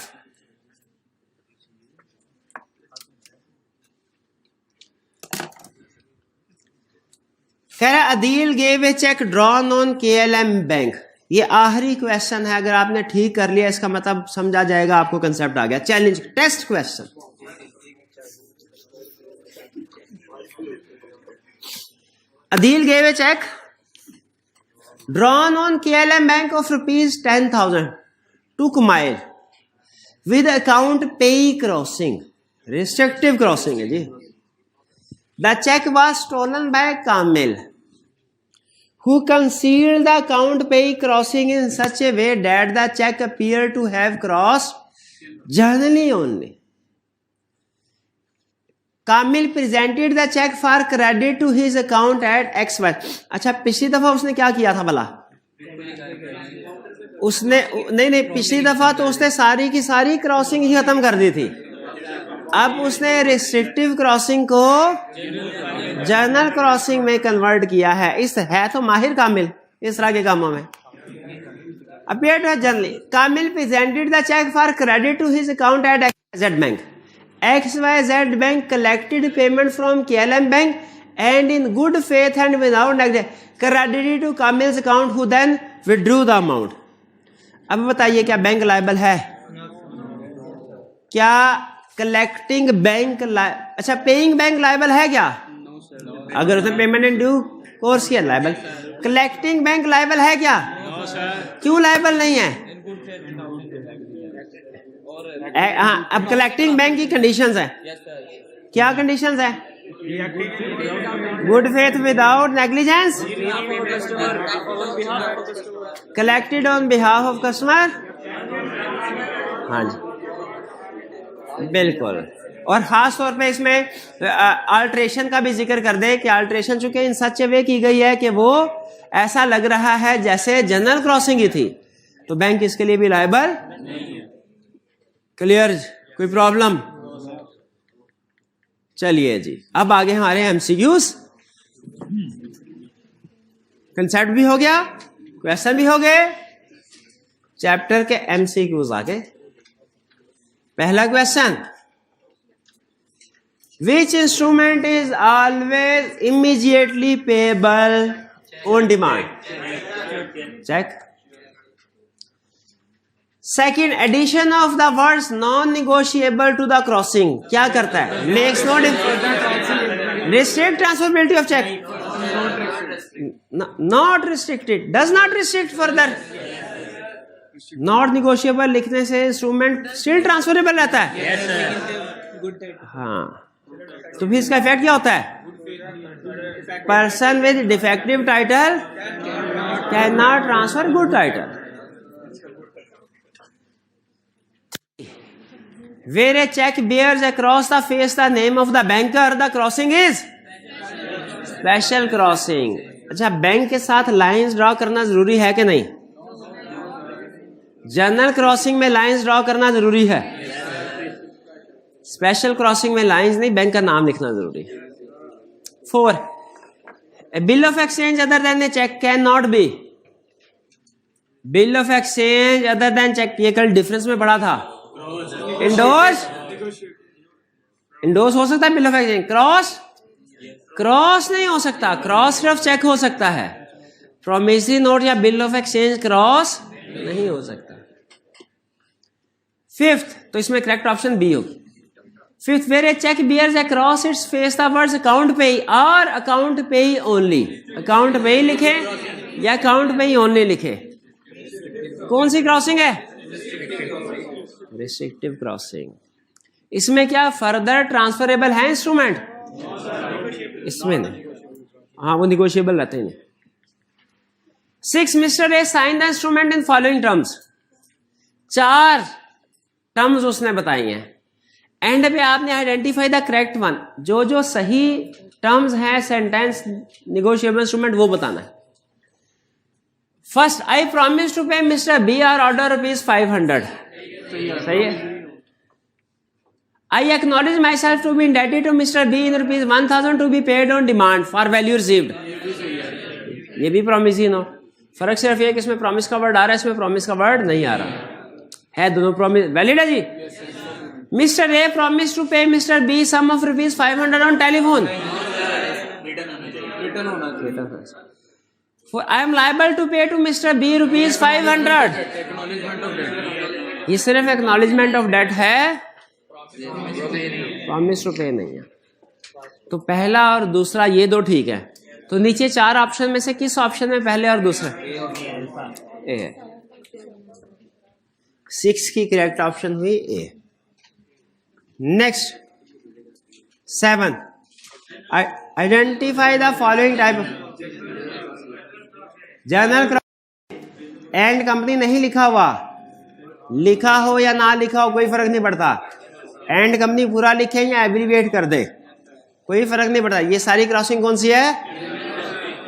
कह रहा Adeel gave a cheque drawn on KLM bank. ये आखिरी क्वेश्चन है, अगर आपने ठीक कर लिया इसका मतलब समझा जाएगा, आपको कंसेप्ट आ गया। Challenge test question. Adeel gave a cheque drawn on KLM bank of ₹10,000 to Kumail with account payee crossing, restrictive crossing है जी। The cheque was stolen by Kamil, who concealed the account pay crossing in such a way that the check appeared to have crossed generally only. Kamil presented the check for credit to his account at XY। अच्छा, पिछली दफा उसने क्या किया था भला? उसने नहीं, पिछली दफा तो उसने सारी की सारी क्रॉसिंग ही खत्म कर दी थी। अब उसने रिस्ट्रिक्टिव क्रॉसिंग को जनरल क्रॉसिंग में कन्वर्ट किया है। इस है तो माहिर कामिल इस तरह के कामों में। Appear to generally Kamil presented the cheque for credit to his account at XYZ bank. XYZ bank collected payment from KLM bank and in good faith and without negligence credited to Kamil's account, who then withdrew the amount. अब बताइए क्या bank liable है? क्या collecting bank अच्छा paying bank liable है क्या? अगर उसने पेमेंट इन ड्यू कोर्स किया लायबल। कलेक्टिंग बैंक लायबल है क्या? क्यों लायबल नहीं है? हाँ, अब कलेक्टिंग बैंक की कंडीशंस है। क्या कंडीशंस है? Good faith without negligence, collected on behalf of customer. हाँ जी बिल्कुल। और खास तौर पे इसमें अल्ट्रेशन का भी जिक्र कर दें कि अल्ट्रेशन चूंकि इन सच वे की गई है कि वो ऐसा लग रहा है जैसे जनरल क्रॉसिंग ही थी, तो बैंक इसके लिए भी लायबल। क्लियर? कोई प्रॉब्लम? चलिए जी, अब आगे हमारे MCQs। कंसेप्ट भी हो गया, क्वेश्चन भी हो गए, चैप्टर के MCQs आगे। पहला question, which instrument is always immediately payable on demand? Cheque. Second, addition of the words non negotiable to the crossing क्या करता है? restrict transferability of check? Not restricted. Does not restrict further. Not negotiable लिखने से instrument still transferable रहता है. हाँ, तो फिर इसका इफेक्ट क्या होता है? Person with defective title can not transfer good title. Where a check bears across the face the name of the banker, the crossing is special crossing. अच्छा, बैंक के साथ लाइंस ड्रॉ करना जरूरी है कि नहीं? जनरल क्रॉसिंग में lines draw करना जरूरी है, स्पेशल क्रॉसिंग में लाइंस नहीं, बैंक का नाम लिखना जरूरी है. 4. A bill of exchange other than a check cannot be. Bill of exchange other than cheque, ये कल डिफरेंस में पढ़ा था. इंडोर्स हो सकता है बिल ऑफ एक्सचेंज, क्रॉस नहीं हो सकता. क्रॉस सिर्फ चेक हो सकता है, प्रोमिसरी नोट या बिल ऑफ एक्सचेंज क्रॉस नहीं हो सकता. 5th, तो इसमें करेक्ट ऑप्शन बी होगी. 5th, where a cheque bears across its face the words account payee और अकाउंट पेई ओनली. अकाउंट पेई लिखे या अकाउंट पेई ओनली लिखे, कौन सी क्रॉसिंग है? Restrictive crossing. इसमें क्या फर्दर ट्रांसफरेबल है इंस्ट्रूमेंट? इसमें नहीं. हाँ, वो निगोशिएबल रहते हैं. 6. Mister A sign the instrument in following terms. 4 terms उसने बताई हैं. एंड पे आपने आइडेंटिफाई द करेक्ट वन. जो जो सही टर्म्स हैं सेंटेंस निगोशिएबल इंस्ट्रूमेंट वो बताना है. First, I promise to pay mister B or order ₹500. सही है. I acknowledge myself to be indebted to mister B in ₹1000 to be paid on demand for value received. ये भी promise ही note. फर्क सिर्फ ये कि इसमें प्रॉमिस का वर्ड आ रहा है, इसमें प्रॉमिस का वर्ड नहीं आ रहा है. दोनों प्रॉमिस वैलिड है जी. Mister A promise to pay mister B sum of ₹500 on telephone. I am liable to pay to Mr. B ₹500. ये सिर्फ एक्नॉलेजमेंट ऑफ डेट है, प्रॉमिस टू पे नहीं है. तो पहला और दूसरा ये दो ठीक है. तो नीचे 4 ऑप्शन में से किस ऑप्शन में पहले और दूसरा? ए है. 6 की करेक्ट ऑप्शन हुई A. Next 7. Identify the following type of general and company नहीं लिखा हुआ, लिखा हो या ना लिखा हो कोई फर्क नहीं पड़ता. एंड कंपनी पूरा लिखे या एब्रीविएट कर दे कोई फर्क नहीं पड़ता. ये सारी क्रॉसिंग कौन सी है?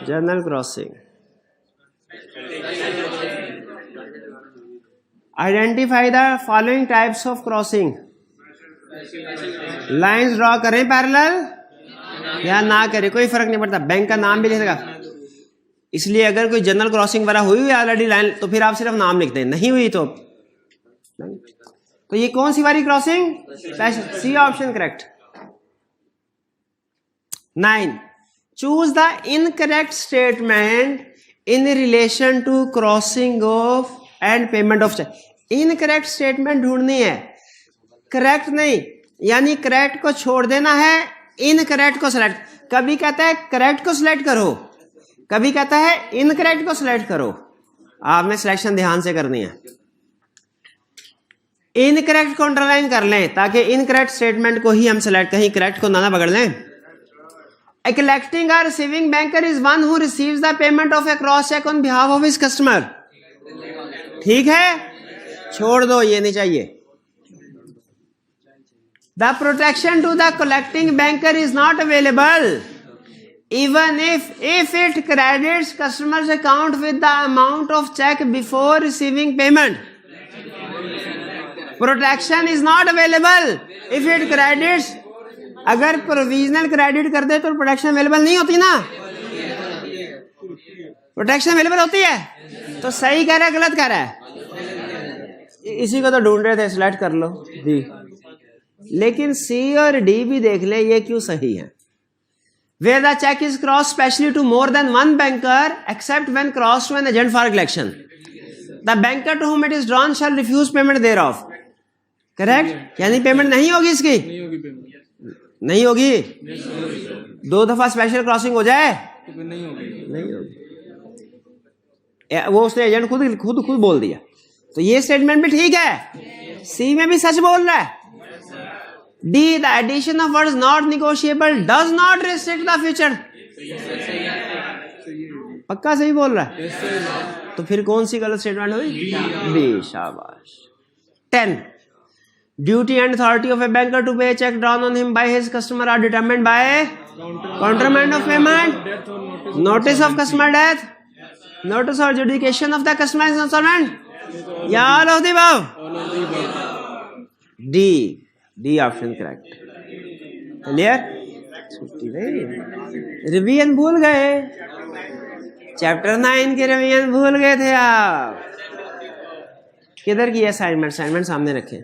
General crossing. Identify the following types of crossing. Lines draw करें पैरेलल या ना करें कोई फर्क नहीं पड़ता. बैंक का नाम भी लिखेगा. इसलिए अगर कोई जनरल क्रॉसिंग वगैरह हुई ऑलरेडी लाइन तो फिर आप सिर्फ नाम लिखते हैं, नहीं हुई तो ये कौन सी वाली crossing? C option correct. 9. Choose the incorrect statement in relation to crossing of and payment of cheque. Incorrect statement ढूंढनी है, करेक्ट नहीं. यानी करेक्ट को छोड़ देना है, इनकरेक्ट को सिलेक्ट. कभी कहता है करेक्ट को सिलेक्ट करो, कभी कहता है इनकरेक्ट को सिलेक्ट करो. आपने सिलेक्शन ध्यान से करनी है. इनकरेक्ट को अंडरलाइन कर लें ताकि इनकरेक्ट स्टेटमेंट को ही हम सिलेक्ट, कहीं करेक्ट को ना पकड़ लें. A collecting or receiving banker is one who receives the payment of a cross check on behalf of his customer. ठीक है, छोड़ दो, ये नहीं चाहिए. The protection to the collecting banker is not available even if it credits customer's account with the amount of check before receiving payment. Protection is not available if it credits. अगर provisional credit कर दे तो protection available नहीं होती ना. Protection available होती है. तो सही कह रहा है गलत कह रहा है? इसी को तो ढूंढ रहे थे, सिलेक्ट कर लो डी. लेकिन सी और डी भी देख ले ये क्यों सही है. Where the check is crossed specially to more than one banker except when crossed to an agent for collection. The banker to whom it is drawn shall refuse payment thereof. Correct? यानी payment नहीं होगी इसकी, नहीं होगी? 2 दफा special crossing हो जाए तो नहीं होगी। नहीं होगी। वो उसने एजेंट खुद बोल दिया। तो ये स्टेटमेंट भी ठीक है, सी में भी सच बोल रहा है। D, the addition of words not negotiable does not restrict the future. पक्का सही बोल रहा है। तो फिर कौन सी गलत स्टेटमेंट हुई? बी। शाबाश। 10, duty and authority of a banker to pay cheque drawn on him by his customer are determined by countermand of payment, notice of customer death, notice or adjudication of the customer is insolvent, या all of the above? D option correct. Clear? Revision भूल गए, chapter 9 के revision भूल गए थे आप। किधर की असाइनमेंट सामने रखें।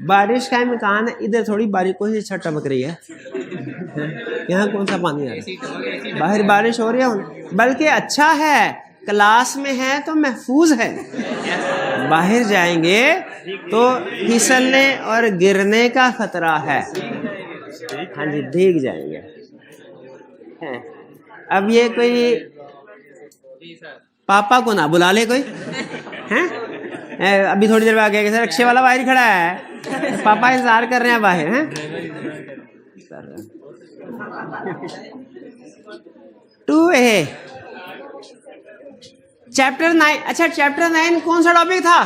बारिश का इम्कान है, इधर थोड़ी बारिश कोई सी टपक रही है, यहाँ कौन सा पानी आ रहा है? बाहर बारिश हो रही है, बल्कि अच्छा है क्लास में है तो महफूज है, बाहर जाएंगे तो फिसलने और गिरने का खतरा है। हाँ जी, भीग जाएंगे। अब ये कोई पापा को ना बुला ले कोई हैं? अभी थोड़ी देर बाद आगे सर रिक्शे वाला बाहर खड़ा है, पापा इंतजार कर रहे हैं बाहर हैं। To a chapter 9। अच्छा, चैप्टर 9 कौन सा टॉपिक था?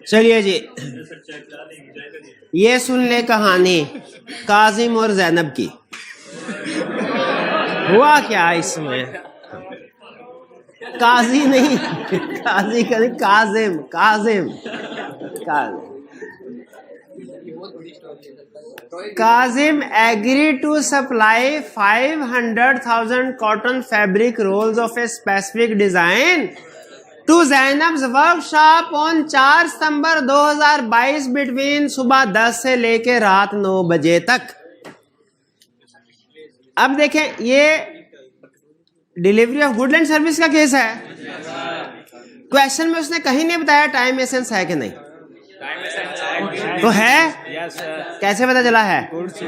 चलिए जी, ये सुन ले कहानी काजिम और जैनब की। हुआ क्या इसमें? काजी नहीं, काजी का नहीं, Kazim Kazim Kazim agree to supply 500,000 cotton fabric rolls of a specific design to Zainab's workshop on 4 September 2022 between सुबह 10 से लेके रात 9 बजे तक। अब देखें, ये delivery of good and service का केस है। क्वेश्चन में उसने कहीं नहीं बताया टाइम एसेंस है कि नहीं, तो है कैसे पता चला है? गुड्स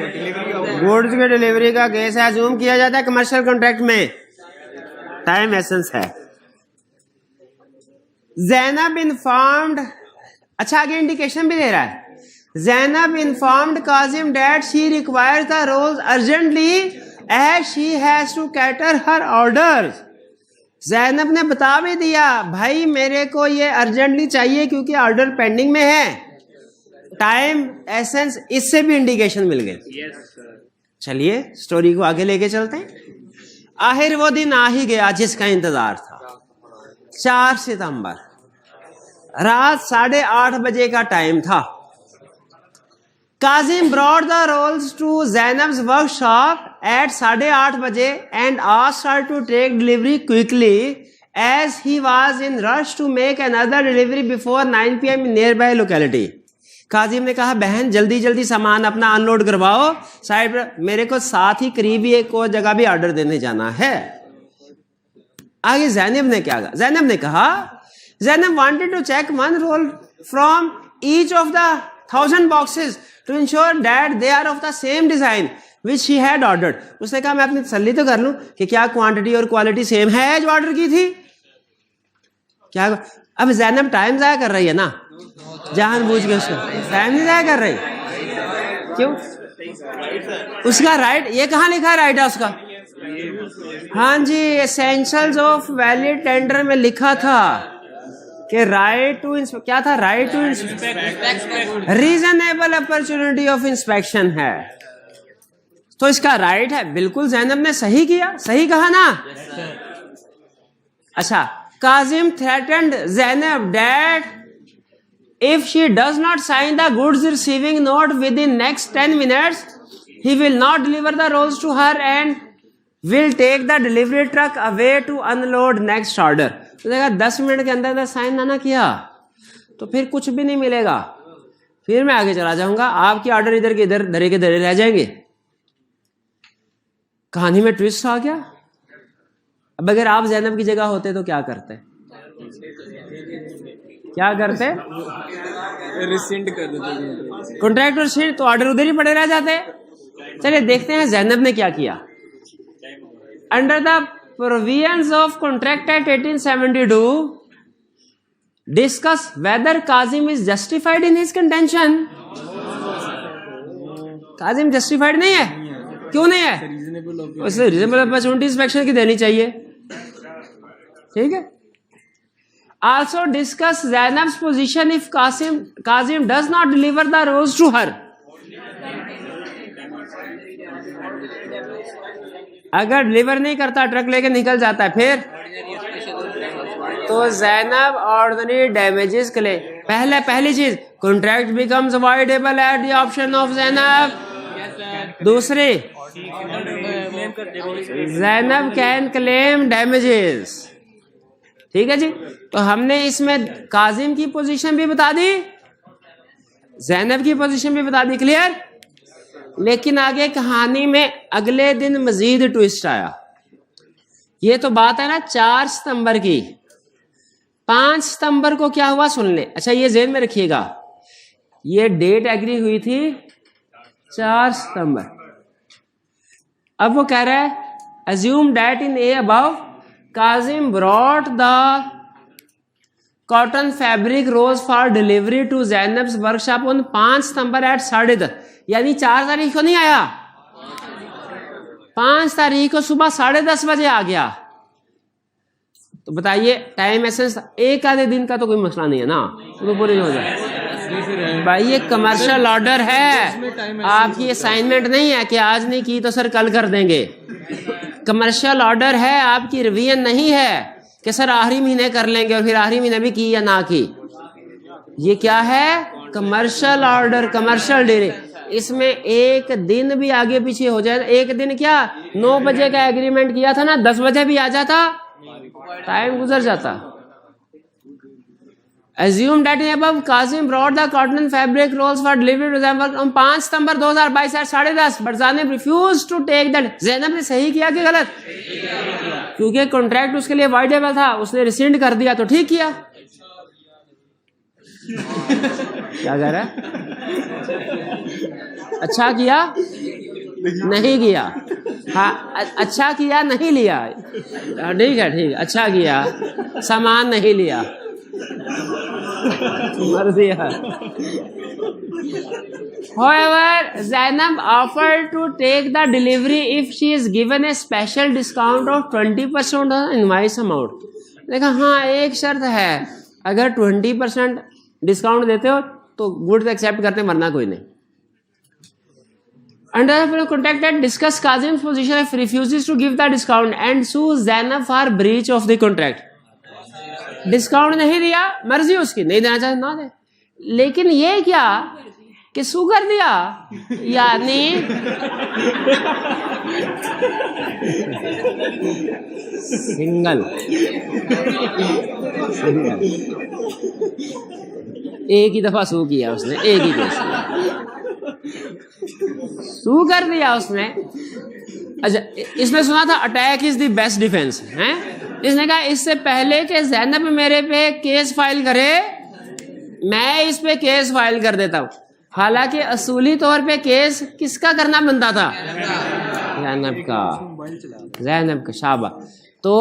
की डिलीवरी का केस है, अज्यूम किया जाता है कमर्शियल कॉन्ट्रैक्ट में टाइम एसेंस है। ज़ैनब इन्फॉर्म्ड, अच्छा आगे इंडिकेशन भी दे रहा है, Zainab informed Kazim that she requires the rolls urgently as she has to cater her orders. Zainab ने बता भी दिया, भाई मेरे को ये अर्जेंटली चाहिए क्योंकि ऑर्डर पेंडिंग में है। टाइम एसेंस, इससे भी इंडिकेशन मिल गई। चलिए स्टोरी को आगे लेके चलते हैं। आखिर वो दिन आ ही गया जिसका इंतजार था। 4 सितंबर रात 8:30 बजे का टाइम था। Kazim brought the rolls to Zainab's workshop at 8:30 बजे and asked her to take delivery quickly as he was in rush to make another delivery before 9 PM in near by locality. Kazim ने कहा, बहन जल्दी जल्दी सामान अपना अनलोड करवाओ साइड पर, मेरे को साथ ही करीब ही एक और जगह भी ऑर्डर देने जाना है। आगे ज़ैनब ने क्या कहा? ज़ैनब ने कहा, Zainab wanted to check 1 roll from each of the 1000 boxes to ensure that they are of the same design which she had ordered। उसने कहा मैं अपनी तसल्ली तो कर लूं कि क्या क्वांटिटी और क्वालिटी सेम है जो ऑर्डर की थी। क्या अब ज़ैनब टाइम ज़ाया कर रही है ना, जानबूझ के उसको टाइम नहीं ज़ाया कर रही। क्यों? उसका राइट, ये कहाँ लिखा है राइट है उसका? हाँ जी, एसेंशियल्स ऑफ वैलिड टेंडर में लिखा था कि राइट टू क्या था, right to reasonable opportunity of inspection है, तो इसका राइट है। बिल्कुल ज़ैनब ने सही किया, सही कहा ना। अच्छा, Kazim threatened Zainab that if she does not sign the goods receiving note within next 10 minutes, he will not deliver the rolls to her and will take the delivery truck away to unload next order. तो देखा 10 minute के अंदर sign ना किया तो फिर कुछ भी नहीं मिलेगा, फिर मैं आगे चला जाऊंगा, आपके ऑर्डर इधर के इधर धरे के धरे रह जाएंगे। कहानी में ट्विस्ट आ गया। अब अगर आप ज़ैनब की जगह होते तो क्या करते, क्या करते? रिसेंट कर देते कॉन्ट्रैक्ट रिसेंट, तो ऑर्डर उधर ही पड़े रह जाते। चलिए देखते हैं ज़ैनब ने क्या किया। Under the provisions of contract act 1872 discuss whether Kazim is justified in his contention. Kazim justified नहीं है, क्यों नहीं है? उसे रीजनेबल अपॉर्चुनिटी इंस्पेक्शन की देनी चाहिए, ठीक है। Also discuss Zainab's position if Kazim does not deliver the rose to her. अगर डिलीवर नहीं करता, ट्रक लेके निकल जाता है, फिर तो ज़ैनब ऑर्डिनरी डैमेजेस के लिए पहली चीज contract becomes avoidable at the option of Zainab. दूसरी, ज़ैनब कैन क्लेम डैमेजेस, ठीक है जी। तो हमने इसमें काजिम की पोजीशन भी बता दी, ज़ैनब की पोजीशन भी बता दी, क्लियर। लेकिन आगे कहानी में अगले दिन मजीद ट्विस्ट आया। ये तो बात है ना 4 सितंबर की, 5 सितंबर को क्या हुआ सुन ले। अच्छा, ये ज़हन में रखिएगा, ये डेट एग्री हुई थी 4 सितंबर। अब वो कह रहा है assume that in A above Kazim brought the cotton fabric rose for delivery to Zainab's workshop on 5 September at 10:30, यानी 4 तारीख को नहीं आया, 5 तारीख को सुबह 10:30 बजे आ गया। तो बताइए टाइम एसेंस, एक आधे दिन का तो कोई मसला नहीं है ना, तो पूरी हो जाए। भाई ये कमर्शियल ऑर्डर है, आपकी असाइनमेंट नहीं है कि आज नहीं की तो सर कल कर देंगे। कमर्शियल ऑर्डर है, आपकी रिवीजन नहीं है कि सर आखिरी महीने कर लेंगे और फिर आखिरी महीने भी की या ना की। ये क्या है? Commercial order, commercial dealing. इसमें एक दिन भी आगे पीछे हो जाए, एक दिन क्या 9 बजे का एग्रीमेंट किया था ना, 10 बजे भी आ जाता, टाइम गुजर जाता। Assume that above Kazim brought the cotton fabric rolls for delivery to Zainab on 5 September 2022 at 10:30, but Zainab refused to take that. Zainab ने सही किया कि गलत? क्योंकि कॉन्ट्रैक्ट उसके लिए वाइडेबल था, उसने रिसेंड कर दिया तो ठीक किया। क्या कह रहा है? अच्छा किया नहीं किया, हाँ अच्छा किया नहीं लिया, ठीक है ठीक, अच्छा किया सामान नहीं लिया, मर्जी है। However, Zainab offered to take the delivery if she is given a special discount of 20% on the invoice amount. देखा, हाँ एक शर्त है, अगर 20% डिस्काउंट देते हो तो गुड्स एक्सेप्ट करते, वरना कोई नहीं। Under the contract that discuss Kazim's position if refuses to give the discount and sue Zainab for breach of the contract. Discount नहीं दिया, मर्जी उसकी, नहीं देना चाहे ना दे, लेकिन ये क्या कि सू कर दिया, यानी सिंगल एक ही दफा सू किया उसने, एक ही केस सू कर दिया उसने। अच्छा, इसने सुना था attack is the best defence है। इसने कहा इससे पहले कि ज़ैनब मेरे पे केस फाइल करे, मैं इस पे केस फाइल कर देता हूँ। हालांकि असूली तौर पे केस किसका करना बनता था? ज़ैनब का, ज़ैनब का, शाबा। तो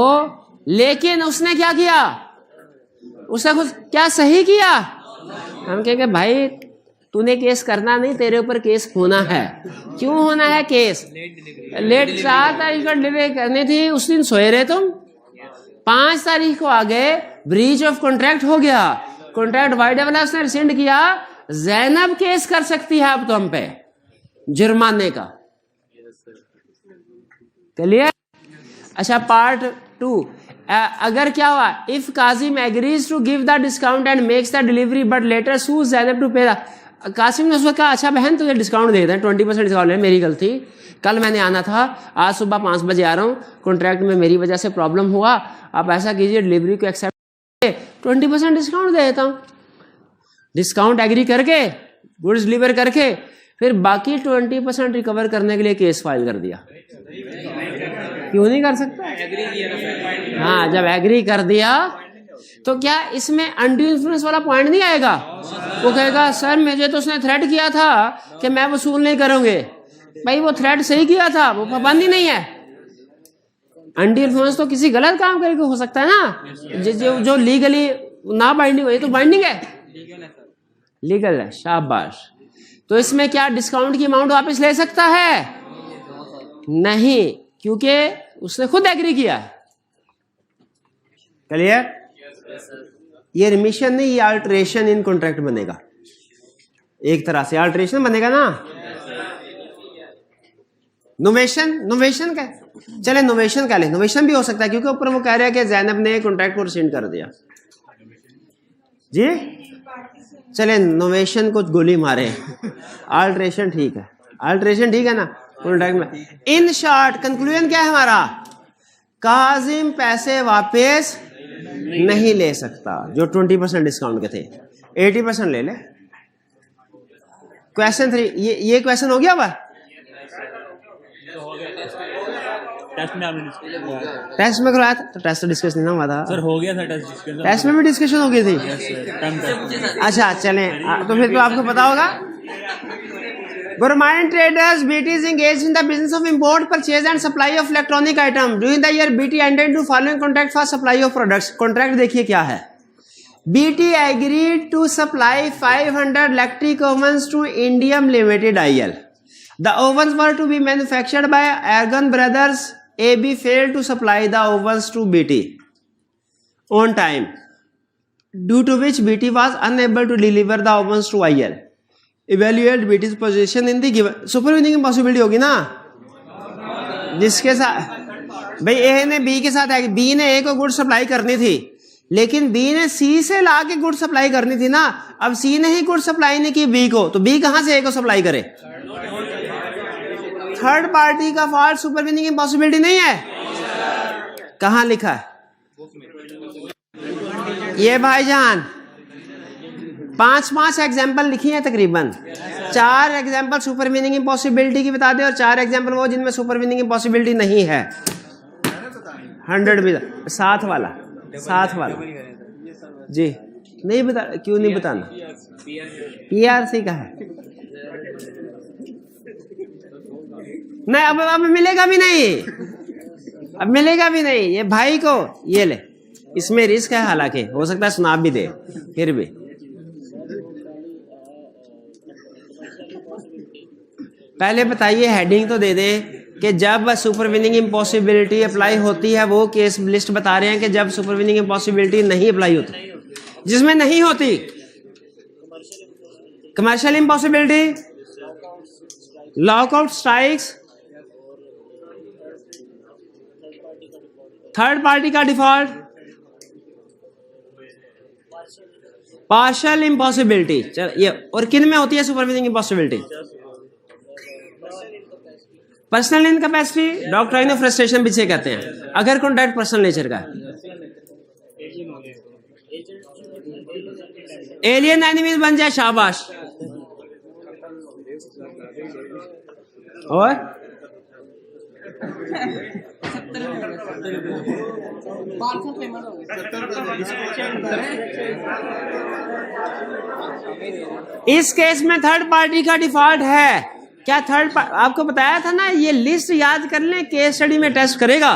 लेकिन उसने क्या किया? उसने खुद क्या सही किया? हम कहेंगे भाई तूने केस करना नहीं, तेरे ऊपर केस होना है। क्यों होना है केस? लेट 4 तारीख को डिलीवरी करनी थी, उस दिन सोए रहे तुम, 5 तारीख को आ गए, ब्रीच ऑफ कॉन्ट्रैक्ट हो गया, कॉन्ट्रैक्ट YAA उसने रिसेंड किया, जैनब केस कर सकती है अब तो हम पे जुर्माने का। क्लियर? अच्छा, पार्ट 2, अगर क्या हुआ, if Kasim agrees to give the discount and makes the delivery but later sues Zainab to pay the, Kasim ने उसको कहा अच्छा बहन तुझे डिस्काउंट दे दें, 20% डिस्काउंट है, मेरी गलती, कल मैंने आना था, आज सुबह 5 बजे आ रहा हूँ, कॉन्ट्रैक्ट में मेरी वजह से प्रॉब्लम हुआ, आप ऐसा कीजिए डिलीवरी को एक्सेप्ट 20% डिस्काउंट दे देता हूँ। डिस्काउंट एग्री करके गुड्स डिलीवर करके फिर बाकी 20% रिकवर करने के लिए केस फाइल कर दिया। क्यों नहीं कर सकता? हाँ, जब एग्री कर दिया तो क्या इसमें अनड्यू इन्फ्लुएंस वाला पॉइंट नहीं आएगा? वो कहेगा सर मुझे तो उसने थ्रेट किया था कि मैं वसूल नहीं करूंगे। भाई वो थ्रेट सही किया था, वो पाबंदी नहीं है। अनड्यू इन्फ्लुएंस तो किसी गलत काम करके हो सकता है ना, जो लीगली ना बाइंडिंग हो, ये तो बाइंडिंग है, लीगल है। शाबाश। तो इसमें क्या डिस्काउंट की अमाउंट वापस ले सकता है? नहीं, क्योंकि उसने खुद एग्री किया है। क्लियर? ये रिमिशन नहीं, ये अल्टरेशन इन कॉन्ट्रैक्ट बनेगा, एक तरह से अल्टरेशन बनेगा ना। नोवेशन का, चले नोवेशन कह ले, नोवेशन भी हो सकता है क्योंकि ऊपर वो कह रहा है कि जैनब ने कॉन्ट्रैक्ट को रिसेंड कर दिया जी। चले नोवेशन को गोली मारे, अल्टरेशन ठीक है, अल्टरेशन ठीक है ना कॉन्ट्रैक्ट में। इन शॉर्ट कंक्लूजन क्या है हमारा? काजिम पैसे वापस नहीं ले सकता जो 20% डिस्काउंट के थे, 80% ले ले। क्वेश्चन 3, ये क्वेश्चन हो गया हुआ टेस्ट में करवाया था, तो टेस्ट डिस्कस नहीं हुआ था सर, हो गया था टेस्ट डिस्कशन, टेस्ट में भी डिस्कशन हो गई थी। अच्छा चलें, तो फिर तो आपको पता होगा। Burmaian traders BT is engaged in the business of import, purchase and supply of electronic item. During the year BT entered into following contract for supply of products. Contract देखिए क्या है। BT agreed to supply 500 electric ovens to Indium Limited IL. The ovens were to be manufactured by Argon Brothers. AB failed to supply the ovens to BT on time, due to which BT was unable to deliver the ovens to IL. Evaluate BT's position in the given सुपरविनिंग की possibility होगी ना, जिसके साथ भाई ए ने B के साथ है, बी ने ए को गुड सप्लाई करनी थी, लेकिन बी ने सी से ला के गुड सप्लाई करनी थी ना। अब सी ने ही गुड सप्लाई नहीं की बी को, तो बी कहां से ए को सप्लाई करे? थर्ड पार्टी का फॉल्ट सुपरविनिंग की पॉसिबिलिटी नहीं है। कहां लिखा है ये भाईजान? 5 एग्जाम्पल लिखी है तकरीबन, 4 एग्जाम्पल सुपरविनिंग की पॉसिबिलिटी की बता दे और 4 एग्जाम्पल वो जिनमें सुपरविनिंग की पॉसिबिलिटी नहीं है। 100 भी साथ वाला जी नहीं बता, क्यों नहीं बताना? PRC का है नहीं, अब मिलेगा भी नहीं, अब मिलेगा भी नहीं। ये भाई को ये ले, इसमें रिस्क है, हालांकि हो सकता है सुनाब भी दे, फिर भी पहले बताइए हेडिंग तो दे दें कि जब सुपरविनिंग इम्पॉसिबिलिटी अप्लाई होती है, वो केस लिस्ट बता रहे हैं कि जब सुपरविनिंग इम्पॉसिबिलिटी नहीं अप्लाई होती, जिसमें नहीं होती commercial impossibility, lockout strikes, third party का डिफॉल्ट, पार्शियल इम्पॉसिबिलिटी। चल ये, और किन में होती है supervening impossibility? Personal incapacity, doctrine of frustration पीछे कहते हैं, अगर कॉन्ट्रैक्ट पर्सनल नेचर का है। एलियन एनिमीज बन जाए, शाबाश। और इस केस में थर्ड पार्टी का डिफॉल्ट है। क्या आपको बताया था ना, ये लिस्ट याद कर लें, केस स्टडी में टेस्ट करेगा,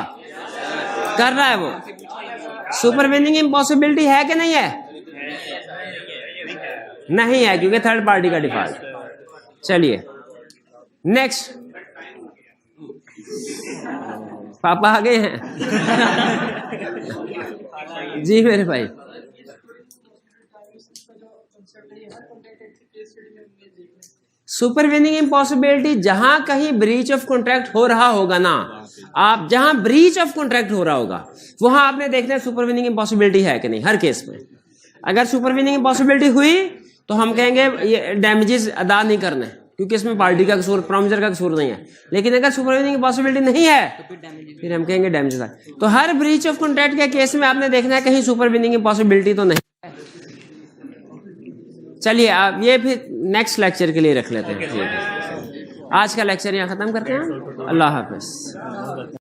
कर रहा है वो। सुपरविनिंग इम्पॉसिबिलिटी है कि नहीं है? नहीं है, क्योंकि थर्ड पार्टी का डिफॉल्ट। चलिए नेक्स्ट, पापा आ गए हैं जी मेरे भाई। सुपरवीनिंग इम्पॉसिबिलिटी जहां कहीं ब्रीच ऑफ कॉन्ट्रैक्ट हो रहा होगा ना, आप जहां ब्रीच ऑफ कॉन्ट्रैक्ट हो रहा होगा वहां आपने देखना है सुपरवीनिंग इम्पॉसिबिलिटी है कि नहीं, हर केस में। अगर सुपरवीनिंग इम्पॉसिबिलिटी हुई तो हम कहेंगे ये डैमेजेस अदा नहीं करने, क्योंकि इसमें पार्टी का कसूर, प्रोमिसर का कसूर नहीं है। लेकिन अगर सुपरवीनिंग की पॉसिबिलिटी नहीं है फिर हम कहेंगे डैमेजेस है। तो हर ब्रीच ऑफ कॉन्ट्रैक्ट के केस में आपने देखना है कहीं सुपरवीनिंग की पॉसिबिलिटी तो नहीं है। चलिए आप ये फिर नेक्स्ट लेक्चर के लिए रख लेते हैं। आज का लेक्चर यहाँ खत्म करते हैं। अल्लाह हाफिज।